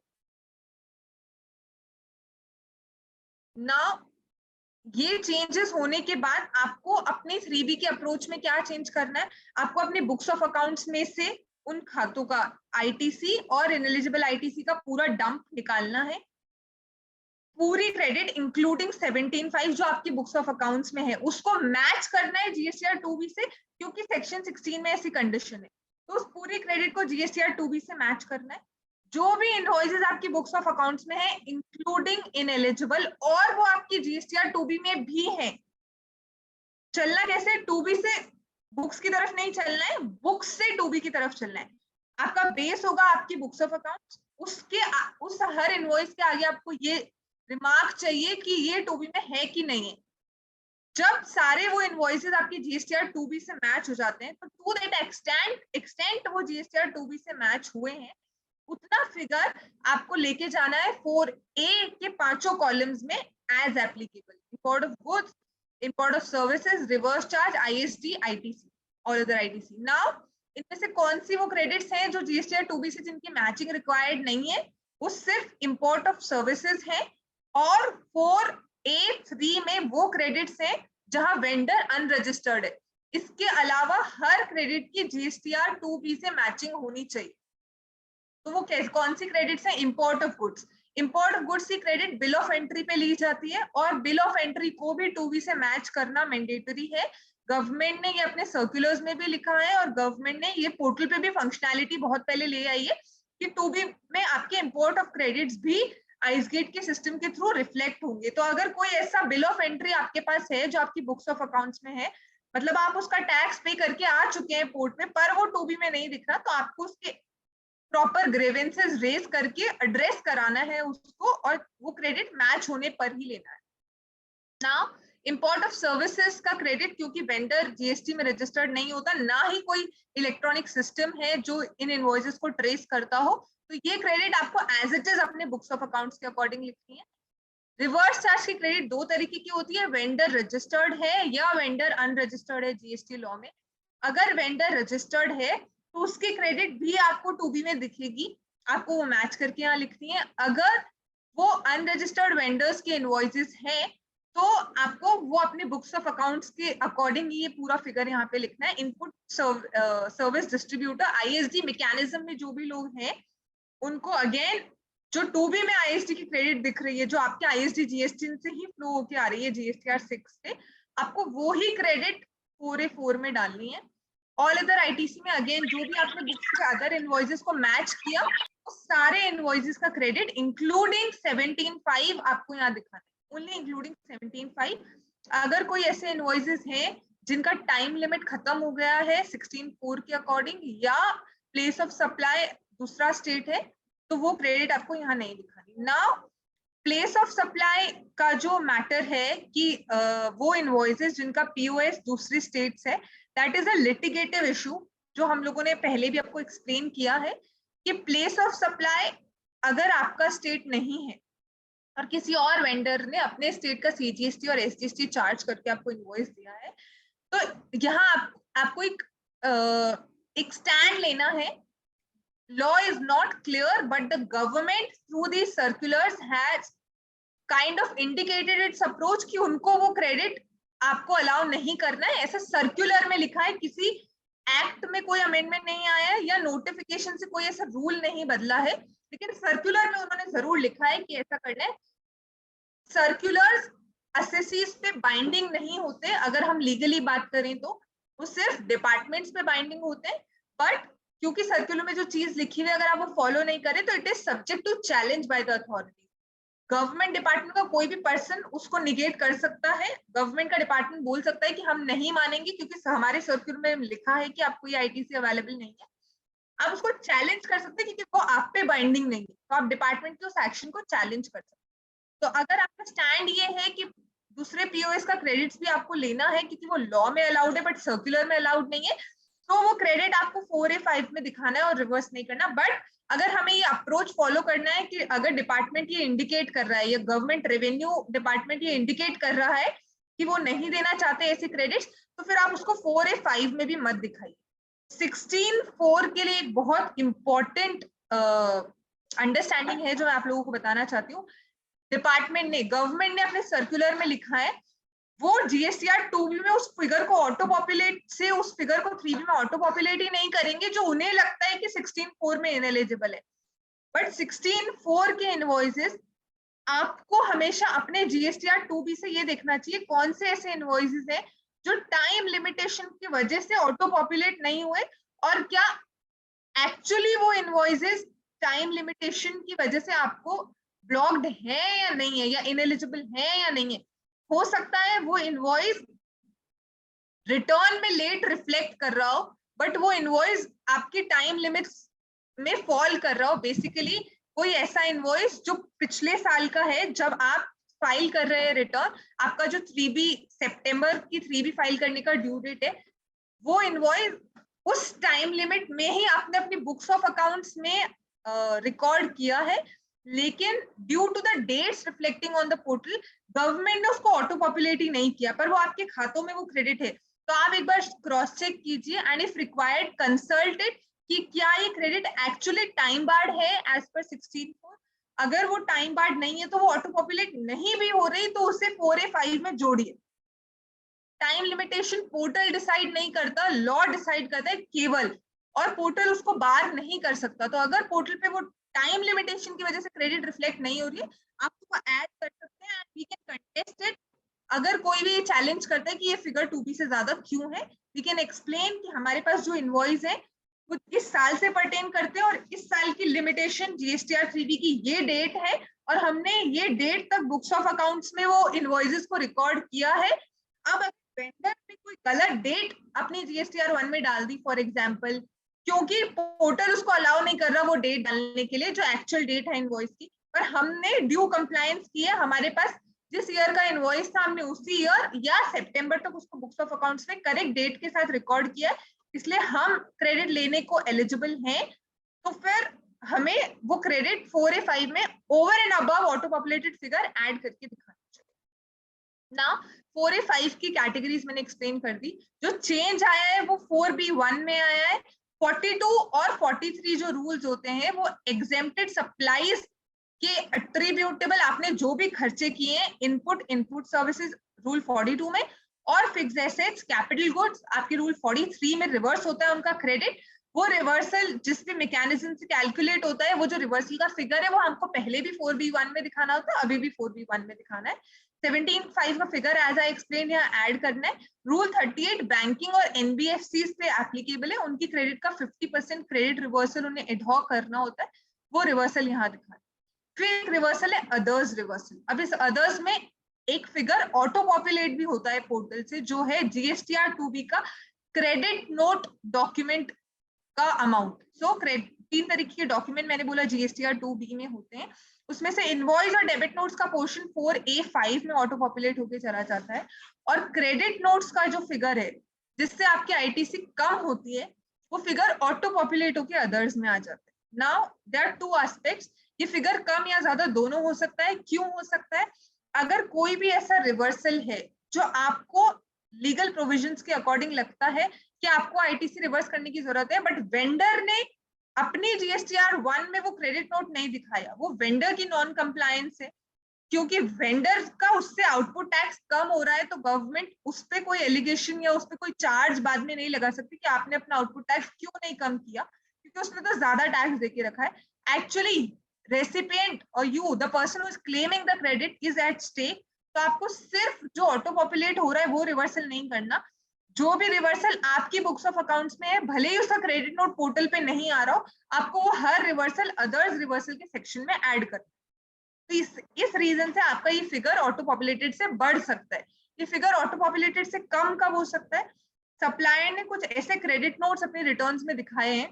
Now ये changes होने के बाद आपको अपने 3B के अप्रोच में क्या चेंज करना है, आपको अपने बुक्स ऑफ अकाउंट्स में से उन खातों का ITC और इनएलिजिबल ITC का पूरा डंप निकालना है। पूरी क्रेडिट इंक्लूडिंग 17(5) जो आपकी बुक्स ऑफ अकाउंट्स में है उसको मैच करना है GSTR 2B से, क्योंकि सेक्शन 16 में ऐसी कंडीशन है। तो उस पूरी क्रेडिट को GSTR 2B से मैच करना है। जो भी इनवॉइसेस आपकी बुक्स ऑफ अकाउंट्स में है इंक्लूडिंग इनएलिजिबल, और वो आपकी GSTR 2B में भी है। चलना कैसे, 2B से बुक्स की तरफ नहीं चलना है, बुक्स से 2B की तरफ चलना है। आपका बेस होगा आपकी बुक्स ऑफ अकाउंट्स, उसके उस हर इनवॉइस के आगे आपको ये रिमार्क चाहिए कि ये 2B में है कि नहीं है। जब सारे वो इनवॉइसेस आपकी GSTR 2B से मैच हो जाते हैं तो टू दैट एक्सटेंट वो GSTR 2B से मैच हुए हैं, उतना फिगर आपको लेके जाना है 4A के 5 कॉलम्स में as applicable. Import of goods, import of services, reverse charge, ISD, ITC और अदर ITC। नाउ इनमें से कौन सी वो क्रेडिट्स हैं जो GSTR 2B से जिनकी मैचिंग रिक्वायर्ड नहीं है, वो सिर्फ इंपोर्ट ऑफ सर्विसेज है, और 4A3 में वो क्रेडिट्स हैं जहां वेंडर अनरजिस्टर्ड है। इसके अलावा हर क्रेडिट की GSTR 2B से मैचिंग होनी चाहिए। तो वो कौन सी क्रेडिट्स हैं, import of goods. Import of goods की क्रेडिट बिल ऑफ एंट्री पे ली जाती है, और बिल ऑफ एंट्री को भी 2B से मैच करना मैंडेटरी है। गवर्नमेंट ने ये अपने सर्कुलर्स में भी लिखा है, और गवर्नमेंट ने ये पोर्टल पे भी फंक्शनैलिटी बहुत पहले ले आई है कि 2B में आपके इंपोर्ट ऑफ क्रेडिट्स भी आइसगेट के सिस्टम के थ्रू रिफ्लेक्ट होंगे। तो अगर कोई ऐसा बिल ऑफ एंट्री आपके पास है जो आपकी बुक्स ऑफ अकाउंट्स में है, मतलब आप उसका टैक्स पे करके आ चुके हैं पोर्ट में, पर वो 2B में नहीं दिख रहा, तो आपको उसके प्रॉपर ग्रेवेंसेस रेज करके एड्रेस कराना है उसको, और वो क्रेडिट मैच होने पर ही लेना है। नाउ इंपोर्ट ऑफ सर्विसेज का क्रेडिट, क्योंकि वेंडर GST में रजिस्टर्ड नहीं होता, ना ही कोई इलेक्ट्रॉनिक सिस्टम है जो इन इनवॉइसेस को ट्रेस करता हो, तो ये क्रेडिट आपको एज इट इज अपने बुक्स ऑफ अकाउंट्स के अकॉर्डिंग लिखनी है। रिवर्स चार्ज की क्रेडिट दो तरीके की होती है, वेंडर रजिस्टर्ड है या वेंडर अनरजिस्टर्ड है GST लॉ में। अगर वेंडर रजिस्टर्ड है तो उसकी क्रेडिट भी आपको 2B में दिखेगी, आपको वो मैच करके यहाँ लिखनी है। अगर वो अनरजिस्टर्ड वेंडर्स के इनवॉइसेस हैं तो आपको वो अपने बुक्स ऑफ अकाउंट्स के अकॉर्डिंग ये पूरा फिगर यहाँ पे लिखना है। Input service distributor ISD mechanism में जो भी लोग हैं उनको अगेन जो 2B में ISD की क्रेडिट दिख रही है, जो आपके ISD GST से ही फ्लो होके आ रही है GSTR 6 से, आपको वो ही क्रेडिट 4A4 में डालनी है। ऑल अदर ITC में अगेन जो भी आपने बुक्स के अदर इनवॉइसेस को मैच किया, तो सारे इनवॉइसेस का क्रेडिट इंक्लूडिंग 17.5 आपको यहाँ दिखाना है, ओनली इंक्लूडिंग 17.5। अगर कोई ऐसे इनवॉइसेस हैं जिनका टाइम लिमिट खत्म हो गया है 16.4 के अकॉर्डिंग, या प्लेस ऑफ सप्लाई दूसरा स्टेट है, तो वो क्रेडिट आपको यहाँ नहीं दिखानी। नाउ प्लेस ऑफ सप्लाई का जो मैटर है कि वो इनवॉइसेस जिनका POS दूसरी स्टेट्स है, दैट इज अ लिटिगेटिव इशू, जो हम लोगों ने पहले भी आपको एक्सप्लेन किया है कि प्लेस ऑफ सप्लाई अगर आपका स्टेट नहीं है और किसी और वेंडर ने अपने स्टेट का CGST और SGST चार्ज करके आपको इनवॉइस दिया है, तो यहाँ आपको एक स्टैंड लेना है। Law is not clear, but the government through these circulars has kind of indicated its approach कि उनको वो क्रेडिट आपको अलाउ नहीं करना है। ऐसा सर्कुलर में लिखा है, किसी एक्ट में कोई अमेंडमेंट नहीं आया है या नोटिफिकेशन से कोई ऐसा रूल नहीं बदला है, लेकिन सर्कुलर में उन्होंने जरूर लिखा है कि ऐसा करना है। सर्कुलर्स असेसीज पे बाइंडिंग नहीं होते, अगर हम लीगली बात करें तो वो सिर्फ डिपार्टमेंट्स पे बाइंडिंग होते हैं, बट क्योंकि सर्कुलर में जो चीज लिखी हुई है अगर आप वो फॉलो नहीं करें तो it is subject to challenge by the authority. Government department का कोई भी पर्सन उसको निगेट कर सकता है। गवर्नमेंट का डिपार्टमेंट बोल सकता है कि हम नहीं मानेंगे क्योंकि हमारे सर्कुलर में लिखा है कि आपको ये ITC अवेलेबल नहीं है। आप उसको चैलेंज कर सकते हैं क्योंकि वो आप पे बाइंडिंग नहीं है, तो आप डिपार्टमेंट के उस एक्शन को चैलेंज कर सकते हैं। तो अगर आपका स्टैंड ये है कि दूसरे POS का क्रेडिट्स भी आपको लेना है क्योंकि वो लॉ में अलाउड है बट सर्कुलर में अलाउड नहीं है, तो वो क्रेडिट आपको 4A5 में दिखाना है और रिवर्स नहीं करना। बट अगर हमें ये अप्रोच फॉलो करना है कि अगर डिपार्टमेंट ये इंडिकेट कर रहा है या गवर्नमेंट रेवेन्यू डिपार्टमेंट ये इंडिकेट कर रहा है कि वो नहीं देना चाहते ऐसे क्रेडिट्स, तो फिर आप उसको 4A5 में भी मत दिखाइए। 16.4 के लिए एक बहुत इंपॉर्टेंट अंडरस्टैंडिंग है जो मैं आप लोगों को बताना चाहती हूँ। डिपार्टमेंट ने, गवर्नमेंट ने अपने सर्कुलर में लिखा है वो GSTR 2B में उस फिगर को ऑटो पॉपुलेट से उस फिगर को 3B में ऑटो पॉपुलेट ही नहीं करेंगे जो उन्हें लगता है कि 16.4 में इनएलिजिबल है। बट 16.4 के इनवॉइसेस आपको हमेशा अपने GSTR 2B से ये देखना चाहिए कौन से ऐसे इनवॉइसेस हैं जो टाइम लिमिटेशन की वजह से ऑटो पॉपुलेट नहीं हुए, और क्या एक्चुअली वो इनवॉइसेस टाइम लिमिटेशन की वजह से आपको ब्लॉक्ड है या नहीं है, या इनएलिजिबल है या नहीं है। हो सकता है वो इनवॉइस रिटर्न में लेट रिफ्लेक्ट कर रहा हो, बट वो इनवॉइस आपकी टाइम लिमिट्स में फॉल कर रहा हो। बेसिकली कोई ऐसा इनवॉइस जो पिछले साल का है, जब आप फाइल कर रहे हैं रिटर्न, आपका जो 3B सितंबर की 3B फाइल करने का ड्यू डेट है, वो इनवॉइस उस टाइम लिमिट में ही आपने अपनी बुक्स ऑफ अकाउंट्स में रिकॉर्ड किया है, लेकिन due to the dates reflecting on the portal government ने उसको ऑटो पॉपुलेट ही नहीं किया, पर वो आपके खातों में वो क्रेडिट है। तो आप एक बार क्रॉस चेक कीजिए and if required consult it कि क्या ये क्रेडिट एक्चुअली टाइम बार्ड है एज पर 16.4। अगर वो टाइम बार्ड नहीं है तो वो ऑटो पॉपुलेट नहीं भी हो रही तो उसे 4A5 में जोड़िए। टाइम लिमिटेशन पोर्टल डिसाइड नहीं करता, लॉ डिसाइड करता है केवल, और पोर्टल उसको बार नहीं कर सकता। तो अगर पोर्टल पे वो टाइम लिमिटेशन की वजह से क्रेडिट रिफ्लेक्ट नहीं हो रही है, आप उसको ऐड कर सकते हैं and we can contest it. अगर कोई भी चैलेंज करता है कि ये फिगर 2B से ज्यादा क्यों है, वी कैन एक्सप्लेन कि हमारे पास जो इनवॉइस है वो इस साल से पर्टेन करते हैं और इस साल की लिमिटेशन GSTR 3B की ये डेट है और हमने ये डेट तक बुक्स ऑफ अकाउंट्स में वो इनवॉइसेस को रिकॉर्ड किया है। अब वेंडर ने कोई गलत डेट अपनी GSTR 1 में डाल दी फॉर एग्जांपल, क्योंकि पोर्टल उसको अलाउ नहीं कर रहा वो डेट डालने के लिए जो एक्चुअल डेट है इनवॉइस की, पर हमने ड्यू कंप्लायंस की है, हमारे पास जिस ईयर का इनवॉइस था हमने उसी ईयर या सितंबर तक उसको बुक्स ऑफ अकाउंट्स में करेक्ट डेट के साथ रिकॉर्ड किया, इसलिए हम क्रेडिट लेने को एलिजिबल हैं। तो फिर हमें वो क्रेडिट 4A5 में over and above auto populated figure add करके दिखाना चाहिए ना। 4A5 की कैटेगरीज मैंने एक्सप्लेन कर दी। जो चेंज आया है वो 4B1 में आया है। 42 और 43 जो रूल्स होते हैं वो एग्जेम्प्टेड सप्लाईज के एट्रीब्यूटेबल आपने जो भी खर्चे किए हैं इनपुट सर्विसेज रूल 42 में, और फिक्स्ड एसेट्स कैपिटल गुड्स आपके रूल 43 में रिवर्स होता है उनका क्रेडिट। वो रिवर्सल जिस भी मैकेनिज्म से कैलकुलेट होता है, वो जो रिवर्सल का फिगर है वो हमको पहले भी 4B1 में दिखाना होता है, अभी भी 4B1 में दिखाना है। 17.5 का फिगर एज आई एक्सप्लेन यहाँ ऐड करना है। रूल 38 बैंकिंग और एनबीएफसी पे एप्लीकेबल है, उनकी क्रेडिट का 50% क्रेडिट रिवर्सल उन्हें एडहॉक करना होता है, वो रिवर्सल यहाँ दिखा है। फिर एक रिवर्सल है अदर्स रिवर्सल। अब इस अदर्स में एक फिगर ऑटो पॉपुलेट भी होता है पोर्टल से, जो है जीएसटीआर 2B का क्रेडिट नोट डॉक्यूमेंट का अमाउंट। सो 3 तरीके के डॉक्यूमेंट मैंने बोला जीएसटीआर 2B में होते हैं, उसमें से इनवॉइस और डेबिट नोट्स का पोर्शन 4A5 में ऑटो पॉपुलेट होकर चला जाता है, और क्रेडिट नोट्स का जो फिगर है जिससे आपकी आईटीसी कम होती है, वो फिगर ऑटो पॉपुलेट होकर अदर्स में आ जाता है। नाउ देयर आर 2 एस्पेक्ट्स, ये फिगर कम या ज्यादा दोनों हो सकता है। क्यों हो सकता है? अगर कोई भी ऐसा रिवर्सल है जो आपको लीगल प्रोविजंस के अकॉर्डिंग लगता है कि आपको आईटीसी रिवर्स करने की जरूरत है, बट वेंडर ने अपनी जीएसटीआर 1 में वो क्रेडिट नोट नहीं दिखाया, वो वेंडर की नॉन कंप्लायंस है, क्योंकि वेंडर का उससे आउटपुट टैक्स कम हो रहा है, तो गवर्नमेंट उस पर कोई एलिगेशन या उस पर कोई चार्ज बाद में नहीं लगा सकती कि आपने अपना आउटपुट टैक्स क्यों नहीं कम किया, क्योंकि उसने तो ज्यादा टैक्स देके रखा है। एक्चुअली रेसिपिएंट और you, the person who is claiming the credit, is at stake. तो आपको सिर्फ जो ऑटो पॉपुलेट हो रहा है वो रिवर्सल नहीं करना, जो भी रिवर्सल आपकी बुक्स ऑफ अकाउंट्स में है, भले ही उसका क्रेडिट नोट पोर्टल पे नहीं आ रहा हो, आपको वो हर रिवर्सल अदर्स रिवर्सल के सेक्शन में ऐड करना। तो इस रीजन से आपका ये फिगर ऑटो पॉपुलेटेड से बढ़ सकता है। ये फिगर ऑटो पॉपुलेटेड से कम कब हो सकता है? सप्लायर ने कुछ ऐसे क्रेडिट नोट्स अपने रिटर्न्स में दिखाए हैं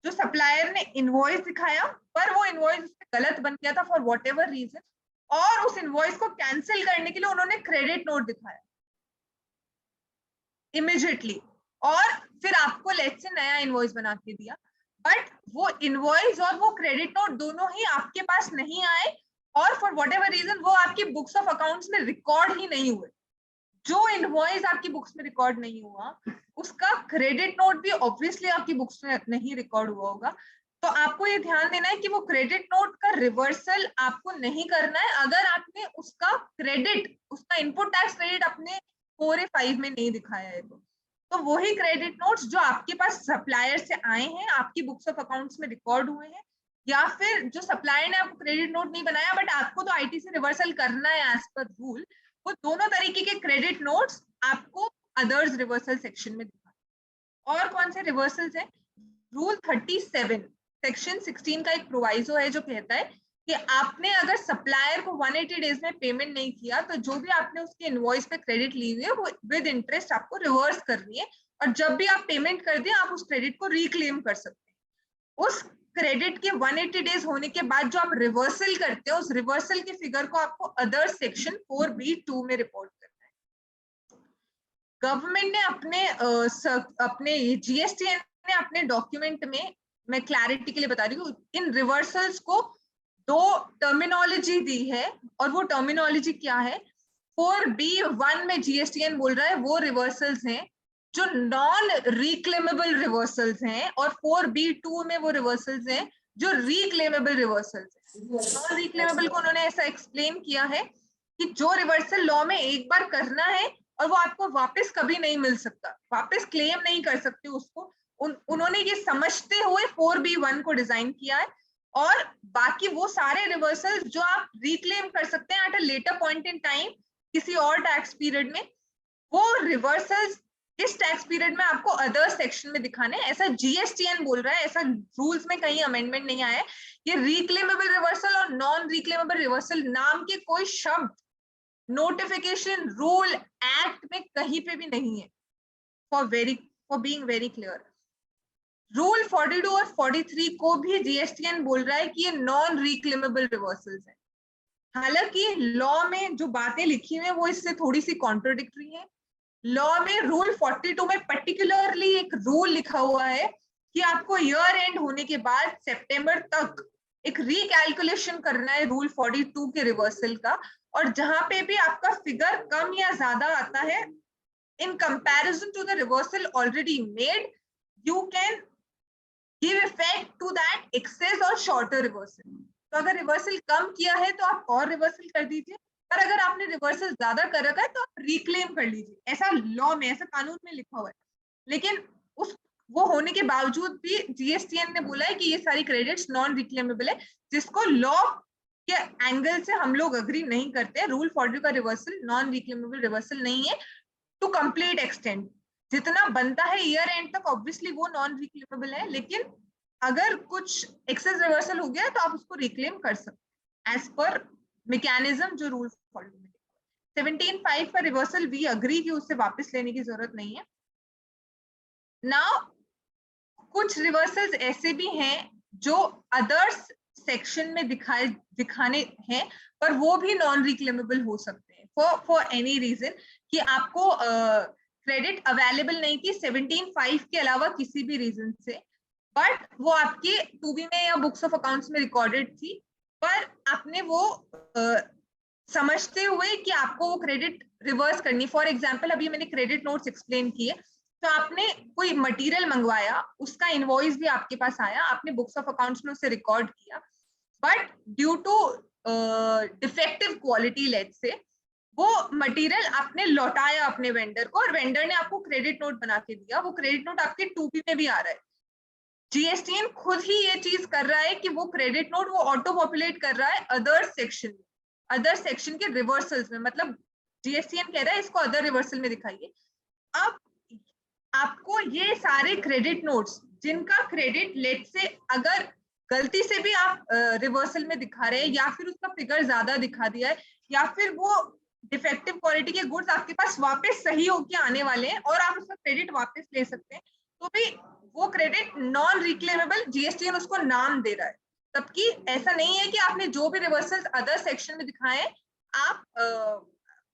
जो सप्लायर ने इनवॉइस दिखाया, पर वो इनवॉइस गलत बन गया था फॉर वॉट एवर रीजन, और उस इनवॉइस को कैंसिल करने के लिए उन्होंने क्रेडिट नोट दिखाया इमीडिएटली, और फिर आपको लेट्स से नया इनवॉइस बना के दिया, बट वो इनवॉइस और वो क्रेडिट नोट दोनों ही आपके पास नहीं आए, और फॉर वॉट एवर रीजन वो आपकी बुक्स ऑफ अकाउंट्स में रिकॉर्ड ही नहीं हुए। जो इनवॉइस आपकी बुक्स में रिकॉर्ड नहीं हुआ, उसका क्रेडिट नोट भी ऑब्वियसली आपकी बुक्स में नहीं रिकॉर्ड हुआ होगा। तो आपको ये ध्यान देना है कि वो क्रेडिट नोट का रिवर्सल आपको नहीं करना है अगर आपने उसका क्रेडिट, उसका इनपुट टैक्स क्रेडिट अपने 4A5 में नहीं दिखाया है। तो वही क्रेडिट नोट्स जो आपके पास सप्लायर से आए हैं, आपकी बुक्स ऑफ अकाउंट्स में रिकॉर्ड हुए हैं, या फिर जो सप्लायर ने आपको क्रेडिट नोट नहीं बनाया बट आपको तो आईटीसी रिवर्सल करना है एज पर रूल, वो दोनों तरीके के क्रेडिट नोट्स आपको अदर्स रिवर्सल सेक्शन में दिखा। और कौन से रिवर्सल्स हैं? रूल 37 सेक्शन 16 का एक प्रोवाइजो है जो कहता है कि आपने अगर सप्लायर को 180 डेज में पेमेंट नहीं किया, तो जो भी आपने उसके इनवॉइस पे क्रेडिट ली हुई है वो विद इंटरेस्ट आपको रिवर्स करनी है, और जब भी आप पेमेंट कर दें आप उस क्रेडिट को रिक्लेम कर सकते हैं। उस क्रेडिट के 180 डेज होने के बाद जो आप रिवर्सल करते हो, उस रिवर्सल के फिगर को आपको अदर सेक्शन 4B2 में रिपोर्ट करना है। गवर्नमेंट ने अपने जीएसटीएन ने अपने डॉक्यूमेंट में, मैं क्लैरिटी के लिए बता रही हूँ, इन रिवर्सल्स को 2 टर्मिनोलॉजी दी है, और वो टर्मिनोलॉजी क्या है? 4B1 में जीएसटीएन बोल रहा है वो रिवर्सल्स हैं जो नॉन रिक्लेमेबल रिवर्सल्स हैं, और 4B2 में वो रिवर्सल्स हैं जो रिक्लेमेबल रिवर्सल्स हैं। नॉन रिक्लेमेबल को उन्होंने ऐसा एक्सप्लेन किया है कि जो रिवर्सल लॉ में एक बार करना है और वो आपको वापस कभी नहीं मिल सकता, वापस क्लेम नहीं कर सकते उसको, उन्होंने ये समझते हुए 4B1 को डिजाइन किया है। और बाकी वो सारे रिवर्सल्स जो आप रिक्लेम कर सकते हैं at a later point in time किसी और टैक्स पीरियड में, वो रिवर्सल्स इस टैक्स पीरियड में आपको अदर सेक्शन में दिखाने, ऐसा जीएसटीएन बोल रहा है, ऐसा रूल्स में कहीं अमेंडमेंट नहीं आया है। ये रिक्लेमेबल रिवर्सल और नॉन रिक्लेमेबल रिवर्सल नाम के कोई शब्द नोटिफिकेशन, रूल, एक्ट में कहीं पे भी नहीं है, for being very clear. Rule 42 और 43 को भी जीएसटीएन बोल रहा है कि ये नॉन रिक्लेमेबल रिवर्सल्स है। हालांकि लॉ में जो बातें लिखी हुई है वो इससे थोड़ी सी कॉन्ट्रोडिक्टरी है। लॉ में रूल 42 में पर्टिकुलरली एक रूल लिखा हुआ है कि आपको ईयर एंड होने के बाद सितंबर तक एक रिकैलकुलेशन करना है रूल 42 के रिवर्सल का, और जहां पे भी आपका फिगर कम या ज्यादा आता है in comparison to the reversal already made, you can give effect to that excess और शॉर्टर रिवर्सल। तो अगर रिवर्सल कम किया है तो आप और रिवर्सल कर दीजिए, पर अगर आपने रिवर्सल ज्यादा कर रखा है तो आप रिक्लेम कर लीजिए। ऐसा लॉ में, ऐसा कानून में लिखा हुआ है। लेकिन उस वो होने के बावजूद भी जीएसटीएन ने बोला है कि ये सारी क्रेडिट्स नॉन रिक्लेमेबल है, जिसको लॉ के एंगल से हम लोग अग्री नहीं करते। रूल 40 का रिवर्सल नॉन रिक्लेमेबल रिवर्सल नहीं है टू कंप्लीट एक्सटेंट। जितना बनता है ईयर एंड तक ऑब्वियसली वो नॉन रिक्लेमेबल है, लेकिन अगर कुछ एक्सेस रिवर्सल हो गया तो आप उसको रिक्लेम कर सकते एज पर मैकेनिज्म जो रूल फॉलो में। 17.5 का रिवर्सल वी अग्री कि उससे वापस लेने की जरूरत नहीं है। नाउ कुछ रिवर्सल्स ऐसे भी हैं जो अदर्स सेक्शन में दिखाने हैं, पर वो भी नॉन रिक्लेमेबल हो सकते हैं फॉर एनी रीजन, कि आपको क्रेडिट अवेलेबल नहीं थी 17.5 के अलावा किसी भी रीजन से, बट वो आपके 2B में या बुक्स ऑफ अकाउंट्स में रिकॉर्डेड थी, पर आपने वो समझते हुए कि आपको वो क्रेडिट रिवर्स करनी। फॉर एग्जाम्पल अभी मैंने क्रेडिट नोट्स एक्सप्लेन किए, तो आपने कोई मटेरियल मंगवाया, उसका इनवॉइस भी आपके पास आया, आपने बुक्स ऑफ अकाउंट्स में उसे रिकॉर्ड किया, but due to defective quality late से वो मटेरियल आपने लौटाया अपने वेंडर को, और वेंडर ने आपको क्रेडिट नोट बना के दिया। वो क्रेडिट नोट आपके 2B में भी आ रहा है। जीएसटीएन खुद ही ये चीज कर रहा है कि वो क्रेडिट नोट वो ऑटो पॉपुलेट कर रहा है अदर सेक्शन में, अदर सेक्शन के रिवर्सल्स में। मतलब जीएसटीएन कह रहा है इसको अदर रिवर्सल में दिखाइए। अब आपको ये सारे क्रेडिट नोट्स जिनका क्रेडिट लेट से अगर गलती से भी आप रिवर्सल में दिखा रहे हैं, या फिर उसका फिगर ज्यादा दिखा दिया है, या फिर वो डिफेक्टिव क्वालिटी के गुड्स आपके पास वापस सही होके आने वाले हैं और आप उसका क्रेडिट वापस ले सकते हैं, तो भी वो क्रेडिट नॉन रिक्लेमेबल जीएसटीएन उसको नाम दे रहा है। तबकि ऐसा नहीं है कि आपने जो भी रिवर्सल अदर सेक्शन में दिखाए आप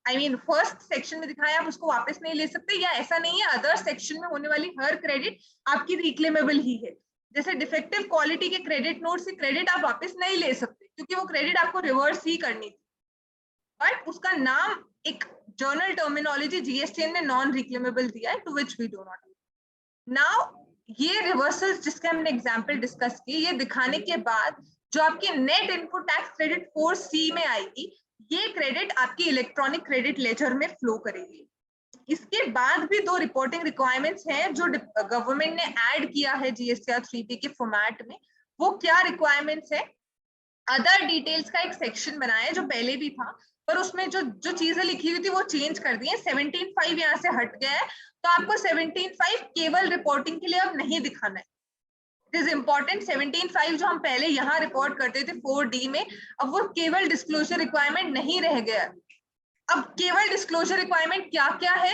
फर्स्ट सेक्शन में दिखाया आप उसको वापस नहीं ले सकते, या ऐसा नहीं है अदर सेक्शन में होने वाली हर क्रेडिट आपकी रिक्लेमेबल ही है। जैसे डिफेक्टिव क्वालिटी के क्रेडिट नोट से क्रेडिट आप वापस नहीं ले सकते क्योंकि वो क्रेडिट आपको रिवर्स ही करनी थी, बट उसका नाम एक जर्नल टर्मिनोलॉजी जीएसटीएन ने नॉन रिक्लेमेबल दिया है, to which we do not. Now ये रिवर्सल्स जिसके हमने एग्जांपल डिस्कस की, ये दिखाने के बाद जो आपकी net input tax credit 4C में आएगी, ये क्रेडिट आपकी इलेक्ट्रॉनिक क्रेडिट लेजर में फ्लो करेगी। इसके बाद भी 2 रिपोर्टिंग रिक्वायरमेंट्स हैं जो गवर्नमेंट ने ऐड किया है जीएसटीआर 3P के फॉर्मेट में। वो क्या रिक्वायरमेंट्स है? अदर डिटेल्स का एक सेक्शन बनाया है जो पहले भी था, पर उसमें जो जो चीजें लिखी हुई थी वो चेंज कर दी है। 17.5 यहाँ से हट गया है, तो आपको 17.5 केवल रिपोर्टिंग के लिए अब नहीं दिखाना है। It is important. 17.5 जो हम पहले यहाँ रिपोर्ट करते थे 4D में, अब वो केवल डिस्क्लोजर रिक्वायरमेंट नहीं रह गया। अब केवल डिस्क्लोजर रिक्वायरमेंट क्या क्या है?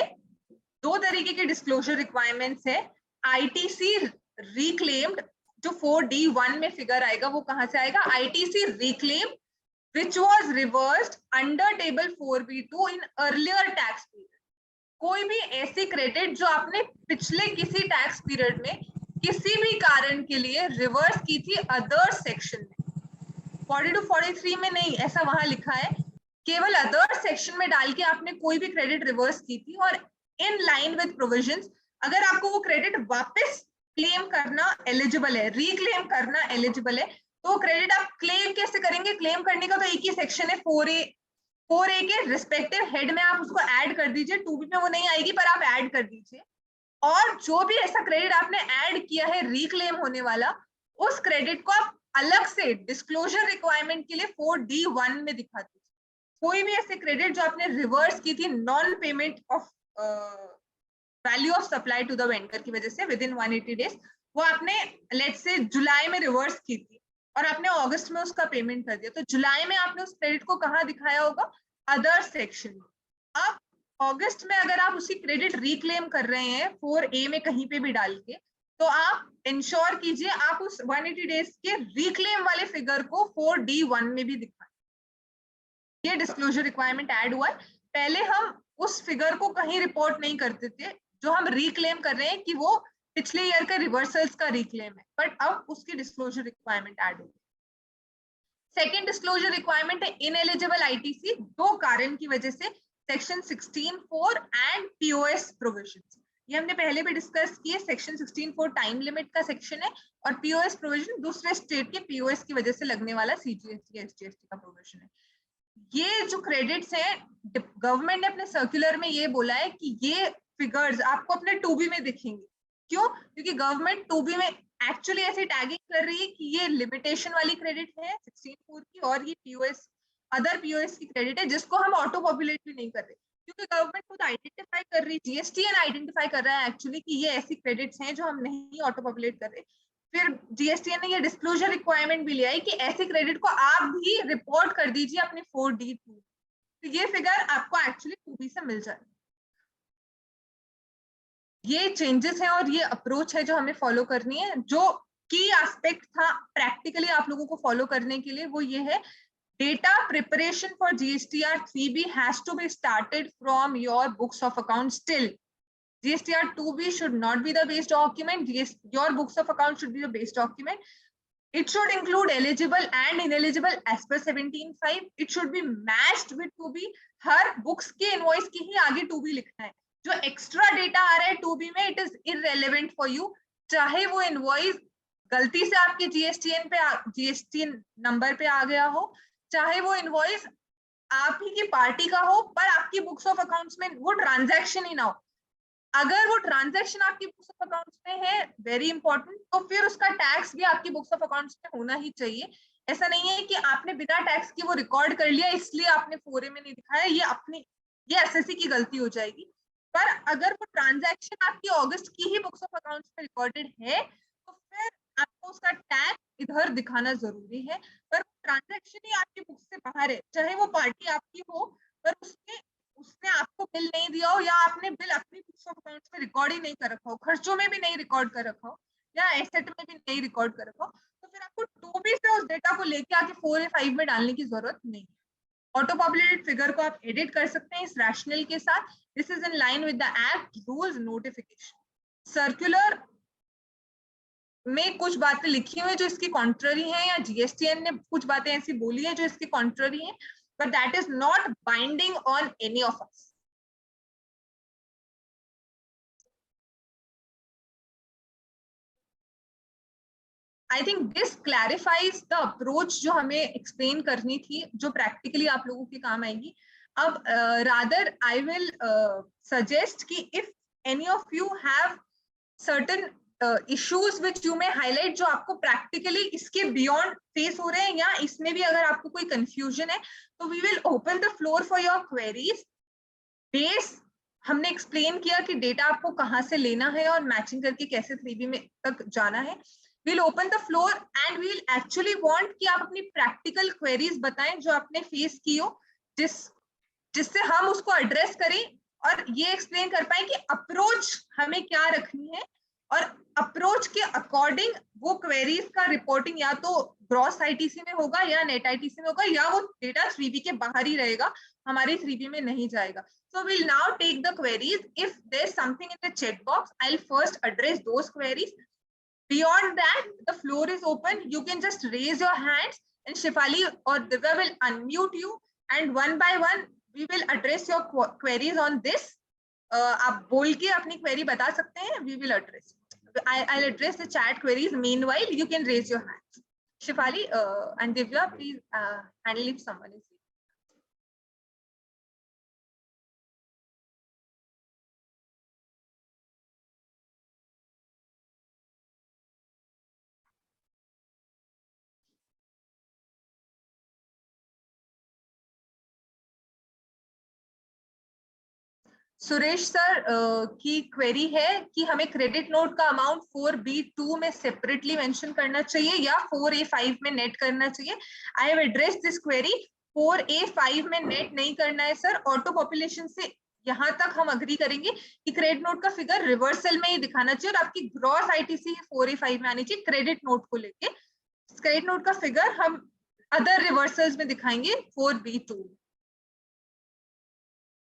2 तरीके के डिस्क्लोजर रिक्वायरमेंट्स है। आईटीसी रिक्लेम्ड, जो 4D1 में फिगर आएगा वो कहां से आएगा? ITC reclaimed which was reversed under table 4B2 in earlier tax period। कोई भी ऐसी क्रेडिट जो आपने पिछले किसी टैक्स पीरियड में किसी भी कारण के लिए रिवर्स की थी अदर सेक्शन में, 42 43 में नहीं, ऐसा वहां लिखा है, केवल अदर सेक्शन में डाल के आपने कोई भी क्रेडिट रिवर्स की थी, और इन लाइन विद प्रोविजंस अगर आपको वो क्रेडिट वापस क्लेम करना एलिजिबल है, रिक्लेम करना एलिजिबल है, तो क्रेडिट आप क्लेम कैसे करेंगे? क्लेम करने का तो एक ही सेक्शन है 4A के रिस्पेक्टिव हेड में आप उसको ऐड कर दीजिए। 2B में वो नहीं आएगी, पर आप ऐड कर दीजिए, और जो भी ऐसा क्रेडिट आपने ऐड किया है रिक्लेम होने वाला, उस क्रेडिट को आप अलग से डिस्क्लोजर रिक्वायरमेंट के लिए 4D1 में दिखा दीजिए। कोई भी ऐसे क्रेडिट जो आपने रिवर्स की थी non payment of value of supply to the vendor की वजह से विद इन 180 डेज, वो आपने लेट्स से जुलाई में रिवर्स की थी और आपने अगस्त में उसका पेमेंट कर दिया, तो जुलाई में आपने उस क्रेडिट को कहाँ दिखाया होगा? अदर सेक्शन में। अब अगस्त में अगर आप उसी क्रेडिट रिक्लेम कर रहे हैं 4A में कहीं पे भी डाल के, तो आप इंश्योर कीजिए आप उस 180 डेज के रिक्लेम वाले फिगर को 4D1 में भी दिखाएं। ये डिस्क्लोजर रिक्वायरमेंट ऐड हुआ है। पहले हम उस फिगर को कहीं रिपोर्ट नहीं करते थे जो हम रिक्लेम कर रहे हैं कि वो पिछले ईयर का रिवर्सल्स का रिक्लेम है, बट अब उसकी डिस्क्लोजर रिक्वायरमेंट ऐड होगी। सेकेंड डिस्क्लोजर रिक्वायरमेंट है इनएलिजिबल आईटीसी, 2 कारण की वजह से, सेक्शन 16(4) एंड पीओएस प्रोविजंस। ये हमने पहले भी डिस्कस किए। सेक्शन 16(4) टाइम लिमिट का सेक्शन है, और पीओएस प्रोविजन दूसरे स्टेट के पीओएस की वजह से लगने वाला सीजीएसटी एसजीएसटी का प्रोविजन है। ये जो क्रेडिट्स हैं, गवर्नमेंट ने अपने सर्कुलर में ये बोला है कि ये फिगर्स आपको अपने 2B में दिखेंगे, क्यों? क्योंकि गवर्नमेंट 2B में एक्चुअली ऐसी टैगिंग कर रही है कि ये लिमिटेशन वाली क्रेडिट है 16 की, और ये पीओएस अदर पीओएस की क्रेडिट है जिसको हम ऑटो पॉपुलेट भी नहीं कर रहे, क्योंकि गवर्नमेंट खुद आइडेंटिफाई कर रही है, जीएसटीएन आइडेंटिफाई कर रहा है एक्चुअली कि ये ऐसी क्रेडिट्स हैं जो हम नहीं ऑटो पॉपुलेट कर रहे। फिर जीएसटीएन ने ये डिस्क्लोजर रिक्वायरमेंट भी लिया है कि ऐसी क्रेडिट को आप भी रिपोर्ट कर दीजिए अपने 4D2, तो ये फिगर आपको एक्चुअली 2B से मिल जाए। ये चेंजेस हैं और ये अप्रोच है जो हमें फॉलो करनी है। जो की एस्पेक्ट था प्रैक्टिकली आप लोगों को फॉलो करने के लिए वो ये है, data preparation for GSTR 3B has to be started from your books of accounts still. GSTR 2B should not be the base document. Your books of accounts should be the base document. It should include eligible and ineligible as per 17.5. It should be matched with 2B. Her books के invoice की ही आगे 2B लिखना है। जो extra data आ रहा है 2B में, it is irrelevant for you. चाहे वो invoice गलती से आपके GST नंबर पे आ गया हो, चाहे वो इनवॉइस आप ही की पार्टी का हो पर आपकी बुक्स ऑफ अकाउंट्स में वो ट्रांजैक्शन ही ना हो। अगर वो ट्रांजैक्शन आपकी बुक्स ऑफ अकाउंट्स में है, वेरी इंपॉर्टेंट, तो फिर उसका टैक्स भी आपकी बुक्स ऑफ अकाउंट्स में होना ही चाहिए। ऐसा नहीं है कि आपने बिना टैक्स की वो रिकॉर्ड कर लिया इसलिए आपने 4A में नहीं दिखाया, ये एसएससी की गलती हो जाएगी। पर अगर वो ट्रांजैक्शन आपकी अगस्त की ही बुक्स ऑफ अकाउंट्स में रिकॉर्डेड है तो फिर आपको उसका टैक्स इधर दिखाना जरूरी है। पर ट्रांजैक्शन ही आपकी बुक से बाहर है, चाहे वो पार्टी आपकी हो पर उसने आपको बिल नहीं दिया हो, या आपने बिल अपनी बुक्स ऑफ अकाउंट्स में रिकॉर्ड ही नहीं कर रखा हो, खर्चों में भी नहीं रिकॉर्ड कर रखा हो, या एसेट में भी नहीं रिकॉर्ड कर रखा हो, तो फिर आपको 2B से उस डेटा को लेके आके 4A 5 में डालने की जरूरत नहीं है। ऑटो पॉपुलेटेड फिगर को आप एडिट कर सकते हैं इस रैशनल के साथ। This is in line with the act rules notification. Circular में कुछ बातें लिखी हुई जो इसकी कॉन्ट्ररी है, या जीएसटीएन ने कुछ बातें ऐसी बोली है जो इसकी कॉन्ट्ररी है, but that is not binding on any of us. I think this clarifies the approach जो हमें एक्सप्लेन करनी थी, जो प्रैक्टिकली आप लोगों के काम आएगी। अब रादर आई विल सजेस्ट कि if any of you have certain issues which you may highlight जो आपको प्रैक्टिकली इसके बियॉन्ड फेस हो रहे हैं, या इसमें भी अगर आपको कोई कंफ्यूजन है तो we will open the floor for your queries. बेस हमने एक्सप्लेन किया कि डेटा आपको कहाँ से लेना है और मैचिंग करके कैसे 3B में तक जाना है। We'll open the floor and we'll actually want कि आप अपनी प्रैक्टिकल क्वेरीज बताएं जो आपने फेस की हो, जिससे हम उसको एड्रेस करें और ये एक्सप्लेन कर पाए कि अप्रोच हमें क्या रखनी है, और अप्रोच के अकॉर्डिंग वो क्वेरीज का रिपोर्टिंग या तो ग्रॉस आईटीसी में होगा या नेट आईटीसी में होगा, या वो डेटा 3B के बाहर ही रहेगा, हमारी 3B में नहीं जाएगा। So we'll now take the queries. If there's something in the checkbox, I'll first address those queries. Beyond that, the floor is open. You can just raise your hands and Shefali or Divya will unmute you, and one by one we will address your queries on this. आप बोल के अपनी query बता सकते हैं, we will address. I'll address the chat queries. Meanwhile, you can raise your hands. Shefali and Divya, please handle if someone is. Suresh sir की query है कि हमें क्रेडिट नोट का अमाउंट 4B2 में सेपरेटली मेंशन करना चाहिए या 4A5 में नेट करना चाहिए। I have address this query. 4A5 में नेट नहीं करना है सर। ऑटो पॉपुलेशन से यहाँ तक हम अग्री करेंगे कि क्रेडिट नोट का फिगर रिवर्सल में ही दिखाना चाहिए और आपकी ग्रॉस आईटीसी 4A5 में आनी चाहिए। क्रेडिट नोट को लेके क्रेडिट नोट का फिगर हम अदर रिवर्सल्स में दिखाएंगे 4B2।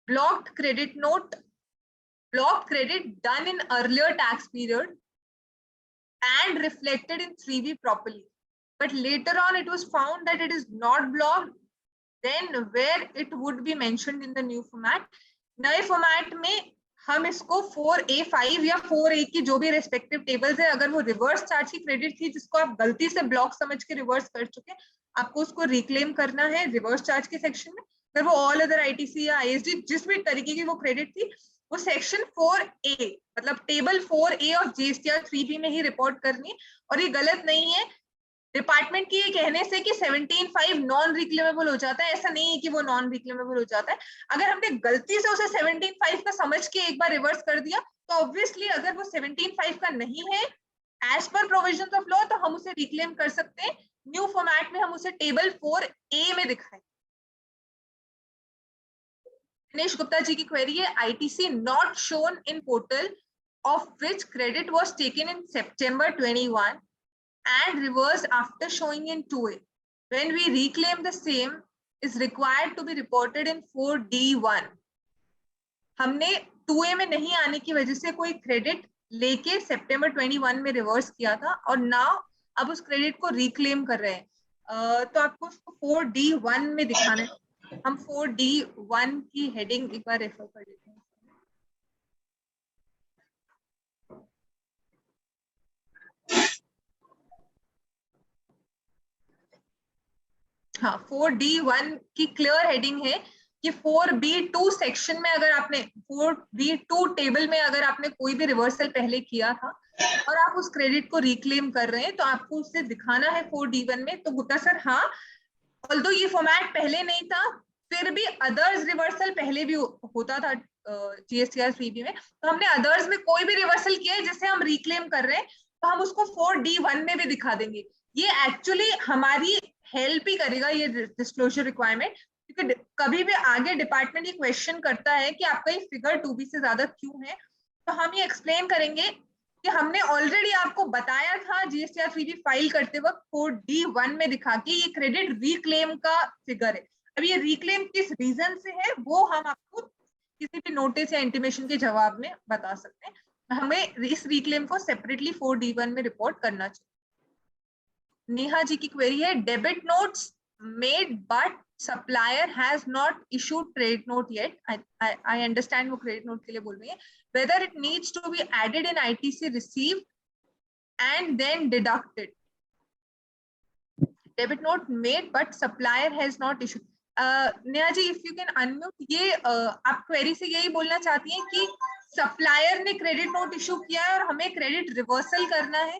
blocked credit note, blocked credit done in earlier tax period and reflected in 3B properly, but later on it was found that it is not blocked, then where it would be mentioned in the new format. नए format में हम इसको 4A5 या 4A की जो भी respective tables है, अगर वो रिवर्स चार्ज की क्रेडिट थी जिसको आप गलती से ब्लॉक समझ के रिवर्स कर चुके, आपको उसको रिक्लेम करना है रिवर्स चार्ज के सेक्शन में। अगर वो ऑल अदर आईटीसी या आईएसडी जिस भी तरीके की वो क्रेडिट थी, वो सेक्शन 4A मतलब table 4A of GSTR 3B में ही रिपोर्ट करनी, और ये गलत नहीं है डिपार्टमेंट की ये कहने से कि 17.5 नॉन रिक्लेमेबल हो जाता है। ऐसा नहीं है कि वो नॉन रिक्लेमेबल हो जाता है। अगर हमने गलती से उसे 17.5 का समझ के एक बार रिवर्स कर दिया तो ऑब्वियसली अगर वो 17.5 का नहीं है एज पर प्रोविजंस ऑफ लॉ तो हम उसे रिक्लेम कर सकते हैं। न्यू फॉर्मेट में हम उसे टेबल 4A में दिखाएं। दिनेश गुप्ता जी की क्वेरी है, ITC not shown in portal of which credit was taken in September 21 and reversed after showing in 2A. When we reclaim the same is required to be reported in 4D1. हमने 2A में नहीं आने की वजह से कोई credit लेके September 21 में रिवर्स किया था और नाउ अब उस क्रेडिट को रिक्लेम कर रहे हैं। तो आपको उसको 4D1 में दिखाना है। हम 4D1 की हेडिंग एक बार रेफर कर लेते हैं। हाँ, 4D1 की क्लियर हेडिंग है कि 4B2 सेक्शन में अगर आपने 4B2 टेबल में अगर आपने कोई भी रिवर्सल पहले किया था और आप उस क्रेडिट को रिक्लेम कर रहे हैं तो आपको उससे दिखाना है 4D1 में। तो गुप्ता सर हाँ, ऑल्दो ये फॉर्मेट पहले नहीं था फिर भी अदर्स रिवर्सल पहले भी होता था GSTR 3B में, तो हमने अदर्स में कोई भी रिवर्सल किया है जिसे हम रिक्लेम कर रहे हैं तो हम उसको 4D1 में भी दिखा देंगे। ये एक्चुअली हमारी हेल्प ही करेगा ये डिस्क्लोजर रिक्वायरमेंट, क्योंकि कभी भी आगे डिपार्टमेंट ये क्वेश्चन करता है कि आपका ये फिगर 2B से ज्यादा क्यों है, तो हम ये एक्सप्लेन करेंगे कि हमने ऑलरेडी आपको बताया था GSTR 3B फाइल करते वक्त 4D1 में दिखा के ये क्रेडिट रिक्लेम का फिगर है। अब ये रिक्लेम किस रीजन से है वो हम आपको किसी भी नोटिस या इंटीमेशन के जवाब में बता सकते हैं। हमें इस रिक्लेम को सेपरेटली 4D1 में रिपोर्ट करना चाहिए। नेहा जी की क्वेरी है, debit notes made but supplier has not issued credit note yet. I understand वो credit note के लिए बोल रही है। Whether it needs to be added in ITC received and then deducted. Debit note made but supplier has not issued. Neha ji if you can unmute, ये आप query से यही बोलना चाहती हैं कि सप्लायर ने क्रेडिट नोट इशू किया है और हमें क्रेडिट रिवर्सल करना है?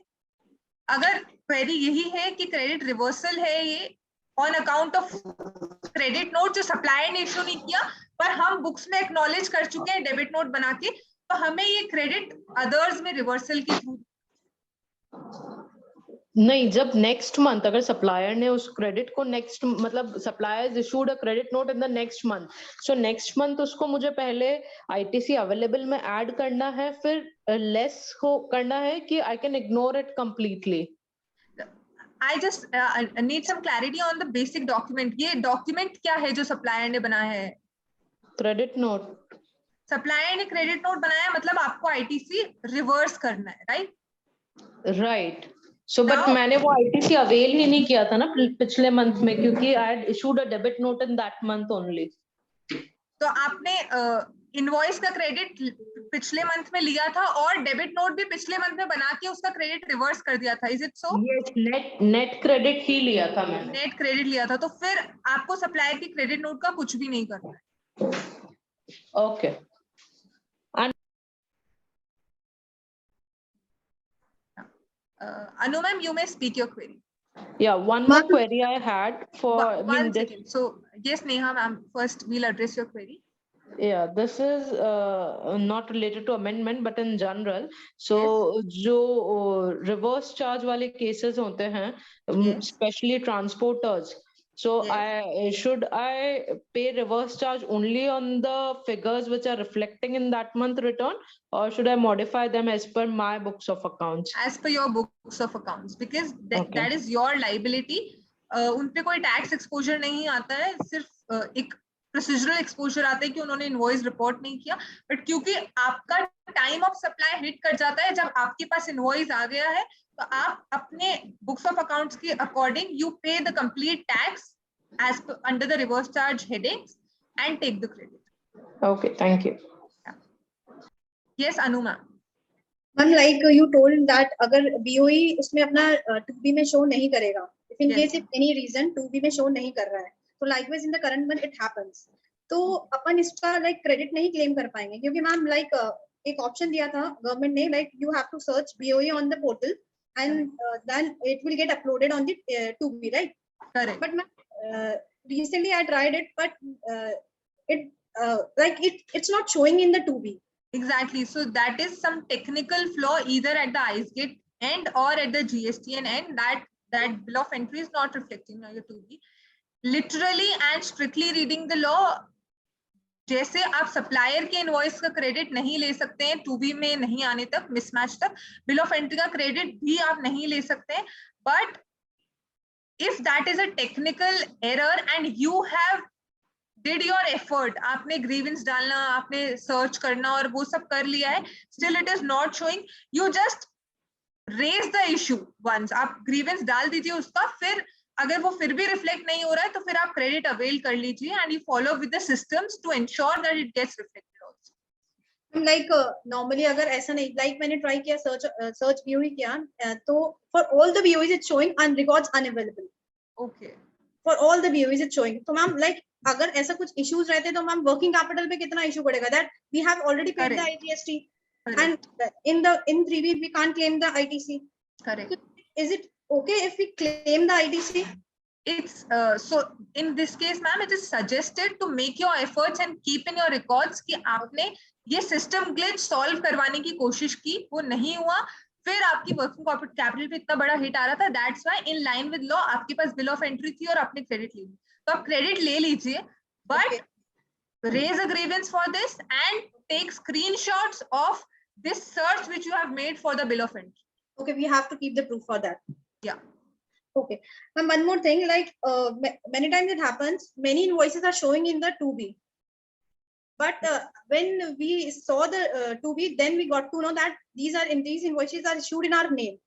अगर क्वेरी यही है कि क्रेडिट रिवर्सल है ये on account of credit note जो सप्लायर ने इशू नहीं किया पर हम बुक्स में एक्नॉलेज कर चुके हैं डेबिट नोट बना के, तो हमें ये क्रेडिट अदर्स में रिवर्सल की थ्रू नहीं, जब नेक्स्ट मंथ अगर सप्लायर ने उस क्रेडिट को नेक्स्ट मतलब suppliers issued a credit note in the next month, so next month उसको मुझे पहले ITC अवेलेबल में ऐड करना है फिर लेस हो करना है कि I can ignore it completely? I just need some clarity on the basic document. ये डॉक्यूमेंट क्या है जो सप्लायर ने बनाया है? Credit note. सप्लायर ने क्रेडिट नोट बनाया मतलब आपको ITC रिवर्स करना है, राइट? राइट। सो बट मैंने वो ITC अवेल ही नहीं किया था ना पिछले मंथ में, क्योंकि I had issued a debit note in that month only. तो आपने इनवॉइस का क्रेडिट पिछले मंथ में लिया था और डेबिट नोट भी पिछले मंथ में बना के उसका क्रेडिट रिवर्स कर दिया था, is it so? Yes, net credit ही लिया था मैंने। नेट क्रेडिट लिया था, तो फिर आपको सप्लायर की क्रेडिट नोट का कुछ भी नहीं करना है। Okay. Anu ma'am, you may speak your query. Yeah, one more query I had for one second. So yes, Neha ma'am, first we'll address your query. Yeah, this is not related to amendment but in general. So जो reverse charge वाले cases होते हैं, especially transporters, so should I pay reverse charge only on the figures which are reflecting in that month return, or should I modify them as per my books of accounts? As per your books of accounts, because that is your liability. उन पे कोई tax exposure नहीं आता है, सिर्फ एक procedural exposure आता है कि उन्होंने इनवॉइस रिपोर्ट नहीं किया, बट क्योंकि आपका टाइम ऑफ सप्लाई हिट कर जाता है जब आपके पास इनवॉइस आ गया है, तो आप अपने बुक्स ऑफ अकाउंट्स के अकॉर्डिंग यू पे the complete tax as under the reverse charge headings and take the credit. Okay, thank you. Yes, Anu ma'am. Ma'am, like you told that अगर BOE उसमें अपना 2B में show नहीं करेगा, if in case if any reason 2B में show नहीं कर रहा है, so likewise in the current month it happens. तो अपन इसका लाइक क्रेडिट नहीं क्लेम कर पाएंगे, क्योंकि मैम लाइक एक ऑप्शन दिया था गवर्नमेंट ने, like you have to search BOE on the portal and then it will get uploaded on the 2B, right? Correct. But recently I tried it, but it's not showing in the 2B. Exactly. So that is some technical flaw either at the IceGate end or at the GSTN end, that bill of entry is not reflecting on your 2B. Literally and strictly reading the law, जैसे आप supplier के invoice का credit नहीं ले सकते हैं 2B में नहीं आने तक, मिसमैच तक, बिल ऑफ एंट्री का क्रेडिट भी आप नहीं ले सकते हैं. But if that is a technical error and you have did your effort, आपने ग्रीवेंस डालना, आपने सर्च करना और वो सब कर लिया है, still it is not showing, you just raise the issue once. आप ग्रीवेंस डाल दीजिए उसका, फिर अगर वो फिर भी रिफ्लेक्ट नहीं हो रहा है तो फिर आप क्रेडिट अवेल कर लीजिए and you follow with the systems to ensure that it gets reflected also. Like normally अगर ऐसा नहीं, लाइक मैंने ट्राई किया सर्च BOE किया, तो for all the BOEs it's showing records unavailable. Okay, for all the BOEs it's showing. तो ma'am like अगर ऐसा कुछ इश्यूज रहते तो मैम वर्किंग कैपिटल पे कितना इशू पड़ेगा, that we have already paid the IGST and in 3B we can't claim the ITC. Correct. So is it okay if we claim the ITC? It's so in this case ma'am, it is suggested to make your efforts and keep in your records कि आपने ये system glitch solve करवाने की कोशिश की, वो नहीं हुआ, फिर आपकी वर्किंग कैपिटल पे इतना बड़ा हिट आ रहा था, that's why in line with law आपके पास बिल ऑफ एंट्री थी और आपने क्रेडिट ले ली, तो आप क्रेडिट ले लीजिए, but raise a grievance for this and take screenshots of this search which you have made for the bill of entry. Okay, we have to keep the proof for that. Yeah. Okay. And one more thing, like many times it happens, many invoices are showing in the 2B. But when we saw the 2B, then we got to know that these invoices are issued in our name.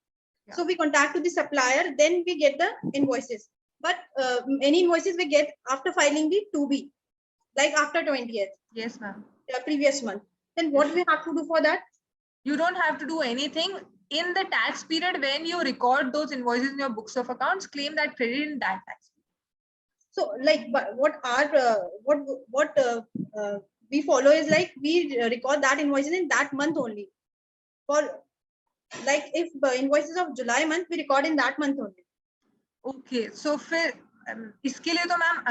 Yeah. So we contact to the supplier, then we get the invoices. But many invoices we get after filing the 2B, like after 20th. Yes, ma'am. Previous month. Then what do we have to do for that? You don't have to do anything. In the tax period, when you record those invoices in your books of accounts, claim that credit in that tax period. So, like, what we follow is like we record that invoices in that month only. For like if invoices of July month, we record in that month only. Okay, so फिर इसके लिए तो ma'am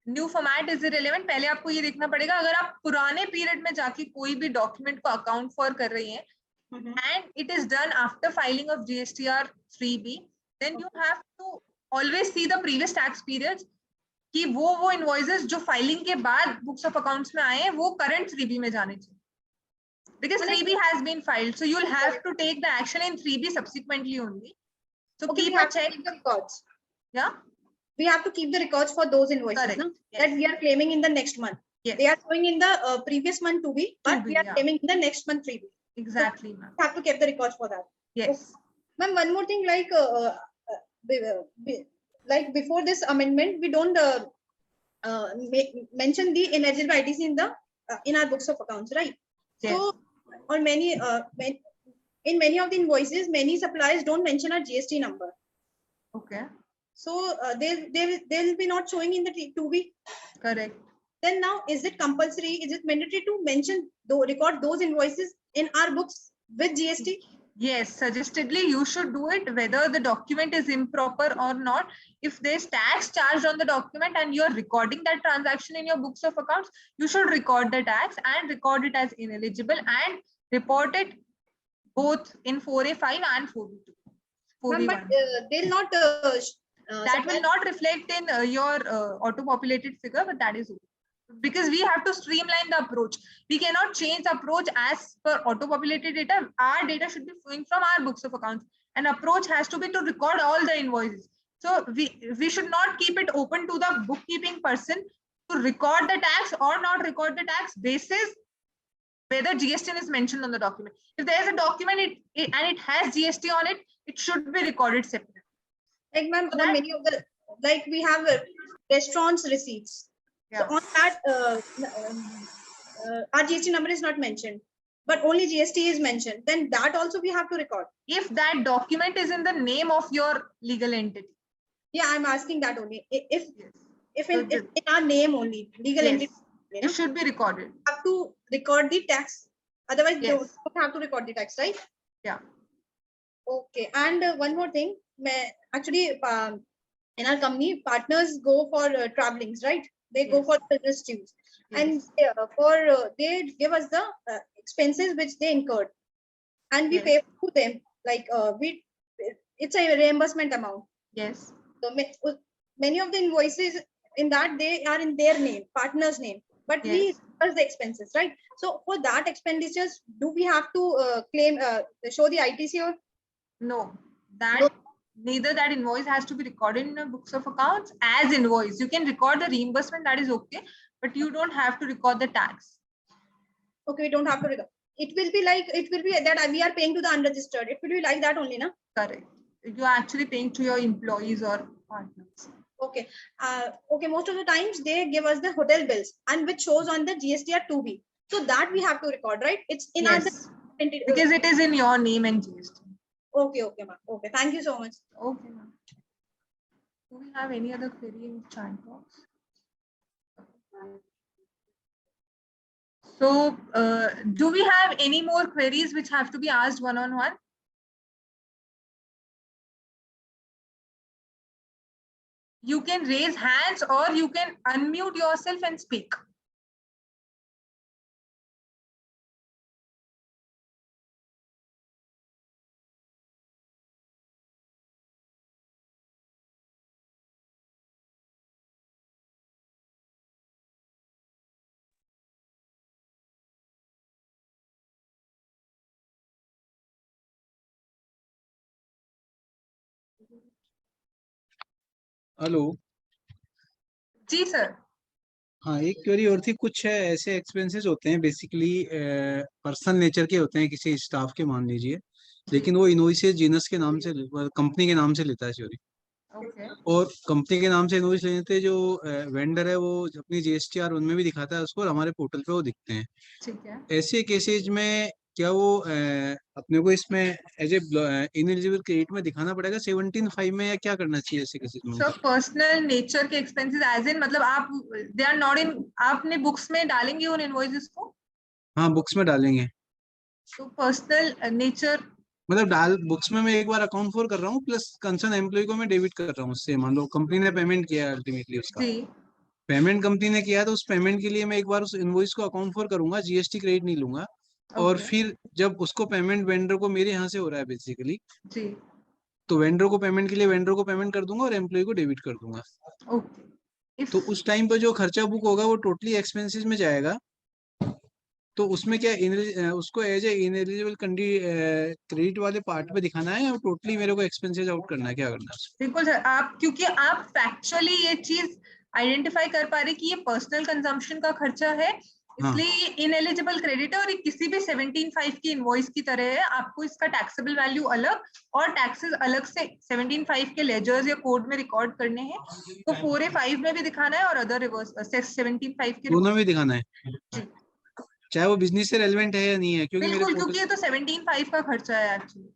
new format is irrelevant. पहले आपको ये देखना पड़ेगा, अगर आप पुराने पीरियड में जाके कोई भी डॉक्यूमेंट को अकाउंट फॉर कर रही हैं and it is done after filing of GSTR 3B, then you have to always see the previous tax periods कि वो invoices जो filing के बाद books of accounts में आए हैं वो current 3B में जाने चाहिए, because 3B has been filed, so you'll have to take the action in 3B subsequently only. So okay, keep a check. Keep the records. Yeah, we have to keep the records for those invoices, no? Yes. That we are claiming in the next month. Yes. They are showing in the previous month 2B, but 2B, we are claiming in the next month 3B. Exactly, so ma'am. Have to keep the records for that. Yes. Okay. Ma'am, one more thing, like like before this amendment, we don't mention the ineligible ITC in the in our books of accounts, right? Yes. So, or in many of the invoices, many suppliers don't mention our GST number. Okay. So they'll be not showing in the 2B. Correct. Then now, is it compulsory? Is it mandatory to mention record those invoices in our books with GST? Yes, suggestedly you should do it whether the document is improper or not. If there's tax charged on the document and you're recording that transaction in your books of accounts, you should record the tax and record it as ineligible and report it both in 4A5 and 4B2. 4B1. But they'll not. That will not reflect in your auto-populated figure, but that is okay. Because we have to streamline the approach. We cannot change the approach as per auto-populated data. Our data should be flowing from our books of accounts. An approach has to be to record all the invoices. So we should not keep it open to the bookkeeping person to record the tax or not record the tax basis whether GST is mentioned on the document. If there is a document and it has GST on it, it should be recorded separately. Like ma'am, many of the, like we have restaurants receipts. Yeah. So on that, our GST number is not mentioned, but only GST is mentioned. Then that also we have to record. If that document is in the name of your legal entity. Yeah, I'm asking that only. If in our name only, legal entity. It should be recorded. Have to record the tax. Otherwise, they Yes. don't have to record the tax, right? Yeah. Okay. And one more thing, actually, in our company, partners go for travelings, right? They go Yes. for business trips, and Yes. they give us the expenses which they incurred, and we Yes. pay to them. Like it's a reimbursement amount. Yes. So many of the invoices in that they are in their name, partner's name, but we Yes. reimburse the expenses, right? So for that expenditures, do we have to claim show the ITC or No, that No. neither that invoice has to be recorded in the books of accounts as invoice. You can record the reimbursement, that is okay, but you don't have to record the tax. okay, we don't have to record. It will be that we are paying to the unregistered. It will be like that only, na? Correct. You're actually paying to your employees or partners. Okay. Okay. Most of the times they give us the hotel bills and which shows on the GSTR 2B. So that we have to record, right? It's in Yes, because it is in your name and GST. Okay, okay, ma'am. Okay, thank you so much. Okay, ma'am. Do we have any other query in chat box? So, do we have any more queries which have to be asked one-on-one? You can raise hands or you can unmute yourself and speak. Hello. जी sir. हाँ, एक query और थी। कुछ ऐसे expenses होते हैं basically personal nature के होते हैं किसी स्टाफ के, मान लीजिए, लेकिन वो इनवॉइसेस जीनस के नाम से, कंपनी के नाम से लेता है सॉरी, ओके। और कंपनी के नाम से इनवॉइस लेने थे, जो वेंडर है वो अपनी जीएसटीआर उनमें भी दिखाता है उसको, और हमारे पोर्टल पे वो दिखते हैं। ठीक है। ऐसे केसेज में क्या वो अपने को इसमें एज ए इनएलिजिबल क्रेडिट में दिखाना पड़ेगा 17(5) में, या क्या करना चाहिए ऐसे केसेज में? सर पर्सनल नेचर के एक्सपेंसेस एज इन मतलब आप दे आर नॉट इन, आपने बुक्स में डालेंगे उन इनवॉइसेस को? हाँ, बुक्स में डालेंगे। तो पर्सनल नेचर मतलब बुक्स में मैं एक बार अकाउंट फॉर कर रहा हूँ, प्लस कंसर्न एम्प्लॉय को मैं डेबिट कर रहा हूँ उससे। मान लो कंपनी ने पेमेंट किया है, अल्टीमेटली उसका जी पेमेंट कंपनी ने किया है, तो उस पेमेंट के लिए मैं एक बार उस इनवॉइस को अकाउंट फॉर करूंगा, जीएसटी क्रेडिट नहीं लूंगा। और फिर जब उसको पेमेंट वेंडर को मेरे यहाँ से हो रहा है बेसिकली, जी तो वेंडर को पेमेंट के लिए वेंडर को पेमेंट कर दूंगा और एम्प्लॉय को डेबिट कर दूंगा। ओके। तो उस टाइम पर जो खर्चा बुक होगा वो टोटली एक्सपेंसेस में जाएगा। तो उसमें क्या उसको एज ए इनएलिजिबल क्रेडिट वाले पार्ट पे दिखाना है, या टोटली मेरे को एक्सपेंसेस आउट करना है, क्या करना है? बिल्कुल सर, आप क्योंकि आप फैक्चुअली ये चीज आइडेंटिफाई कर पा रहे कि ये पर्सनल कंजम्पशन का खर्चा है, इसलिए ये इनएलिजिबल क्रेडिट है और ये किसी भी 17(5) की इनवॉइस की तरह है। आपको इसका टैक्सेबल वैल्यू अलग और टैक्सेस अलग से 17(5) के लेजर्स या कोड में रिकॉर्ड करने हैं। तो 4A5 में भी दिखाना है और अदर रिवर्स 17(5) के दोनों में दिखाना है, चाहे वो बिजनेस से रेलेवेंट है या नहीं है, क्योंकि बिल्कुल, क्योंकि ये तो 17(5) का खर्चा है एक्चुअली।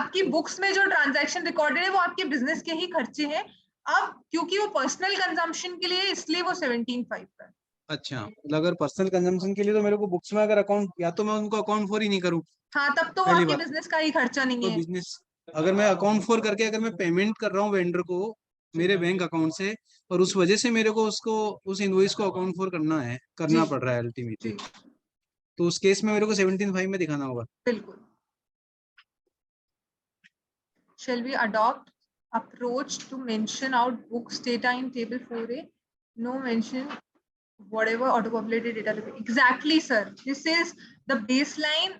आपकी बुक्स में जो ट्रांजैक्शन रिकॉर्डेड है वो आपके बिजनेस के ही खर्चे हैं। अब क्योंकि वो पर्सनल कंजम्पशन के लिए, इसलिए वो 17(5) का है। अच्छा, मतलब अगर पर्सनल कंजम्पशन के लिए तो मेरे को बुक्स में अगर अकाउंट, या तो मैं उनको अकाउंट फॉर ही नहीं करूं। हाँ, तब तो पहली आपके बात बिजनेस का ही खर्चा नहीं तो है। बिजनेस, अगर मैं अकाउंट फॉर करके अगर मैं पेमेंट कर रहा हूँ वेंडर को मेरे बैंक अकाउंट से, और उस वजह से मेरे को उसको उस इनवॉइस को अकाउंट फॉर करना पड़ रहा है अल्टीमेटली, तो उस केस में मेरे को 17(5) में दिखाना होगा। बिल्कुल। Shall we adopt approach to mention out books data in table 4A? No mention whatever auto-populated data. Exactly, sir. This is the baseline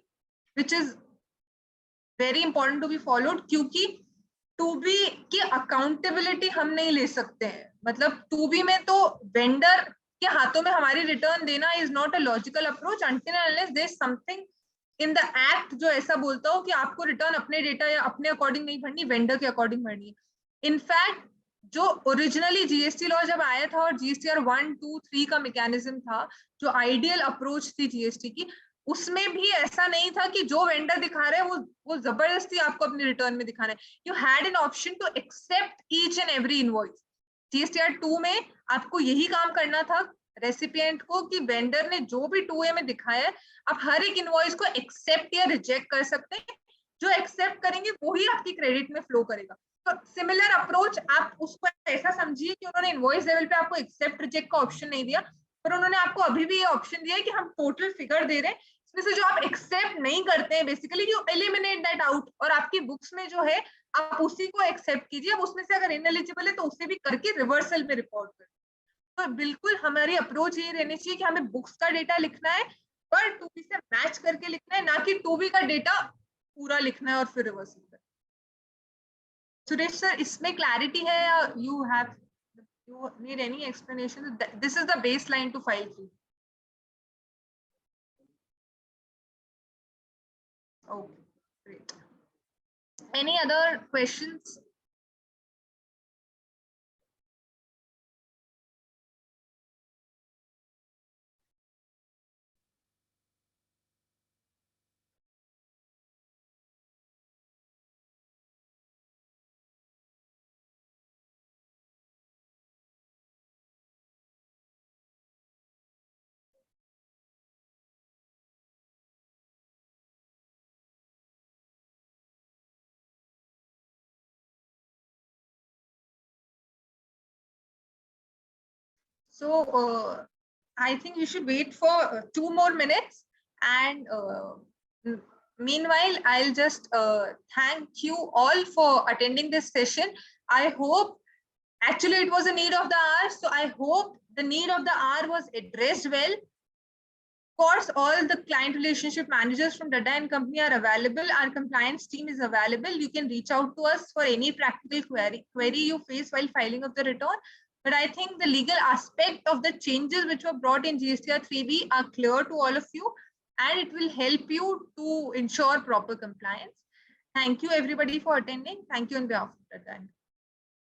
which is very important to be followed, क्योंकि 2B की accountability हम नहीं ले सकते हैं। मतलब 2B में तो वेंडर के हाथों में हमारी रिटर्न देना is not a logical approach until and unless there is something in the act जो ऐसा बोलता हो कि आपको रिटर्न अपने डेटा या अपने अकॉर्डिंग नहीं भरनी, वेंडर के अकॉर्डिंग भरनी है। इनफैक्ट जो ओरिजिनली जीएसटी लॉ जब आया था और जीएसटीआर 1, 2, 3 का मैकेनिज्म था, जो आइडियल अप्रोच थी जीएसटी की, उसमें भी ऐसा नहीं था कि जो वेंडर दिखा रहे हैं वो जबरदस्ती आपको अपनी रिटर्न में दिखाना है। You had an option to accept each and every invoice. GSTR 2 में आपको यही काम करना था रेसिपिएंट को कि वेंडर ने जो भी 2A में दिखाया है, आप हर एक इनवॉइस को एक्सेप्ट या रिजेक्ट कर सकते हैं। जो एक्सेप्ट करेंगे वही आपकी क्रेडिट में फ्लो करेगा। तो सिमिलर अप्रोच, आप उसको ऐसा समझिए कि उन्होंने इनवॉइस लेवल पे आपको एक्सेप्ट रिजेक्ट का ऑप्शन नहीं दिया, पर उन्होंने आपको अभी भी ये ऑप्शन दिया है कि हम टोटल फिगर दे रहे हैं, इसमें से जो आप एक्सेप्ट नहीं करते हैं basically you eliminate that out, और आपकी बुक्स में जो है आप उसी को एक्सेप्ट कीजिए। अब उसमें से अगर इनएलिजिबल है तो उसे भी करके रिवर्सल पे रिपोर्ट करें। तो बिल्कुल हमारी अप्रोच ये रहनी चाहिए कि हमें बुक्स का डेटा लिखना है पर 2B से मैच करके लिखना है, ना कि 2B का डेटा पूरा लिखना है और फिर रिवर्सल करना है। सुरेश सर, इसमें क्लैरिटी है या you need any explanation? This is the baseline to file 3. Okay, great. Any other questions? So I think you should wait for 2 more minutes, and meanwhile I'll just thank you all for attending this session. I hope, actually it was a need of the hour, so I hope the need of the hour was addressed well. Of course, all the client relationship managers from Dada & Company are available. Our compliance team is available. You can reach out to us for any practical query you face while filing of the return. But I think the legal aspect of the changes which were brought in GSTR 3B are clear to all of you, and it will help you to ensure proper compliance. Thank you everybody for attending. Thank you on behalf of Dada & Company.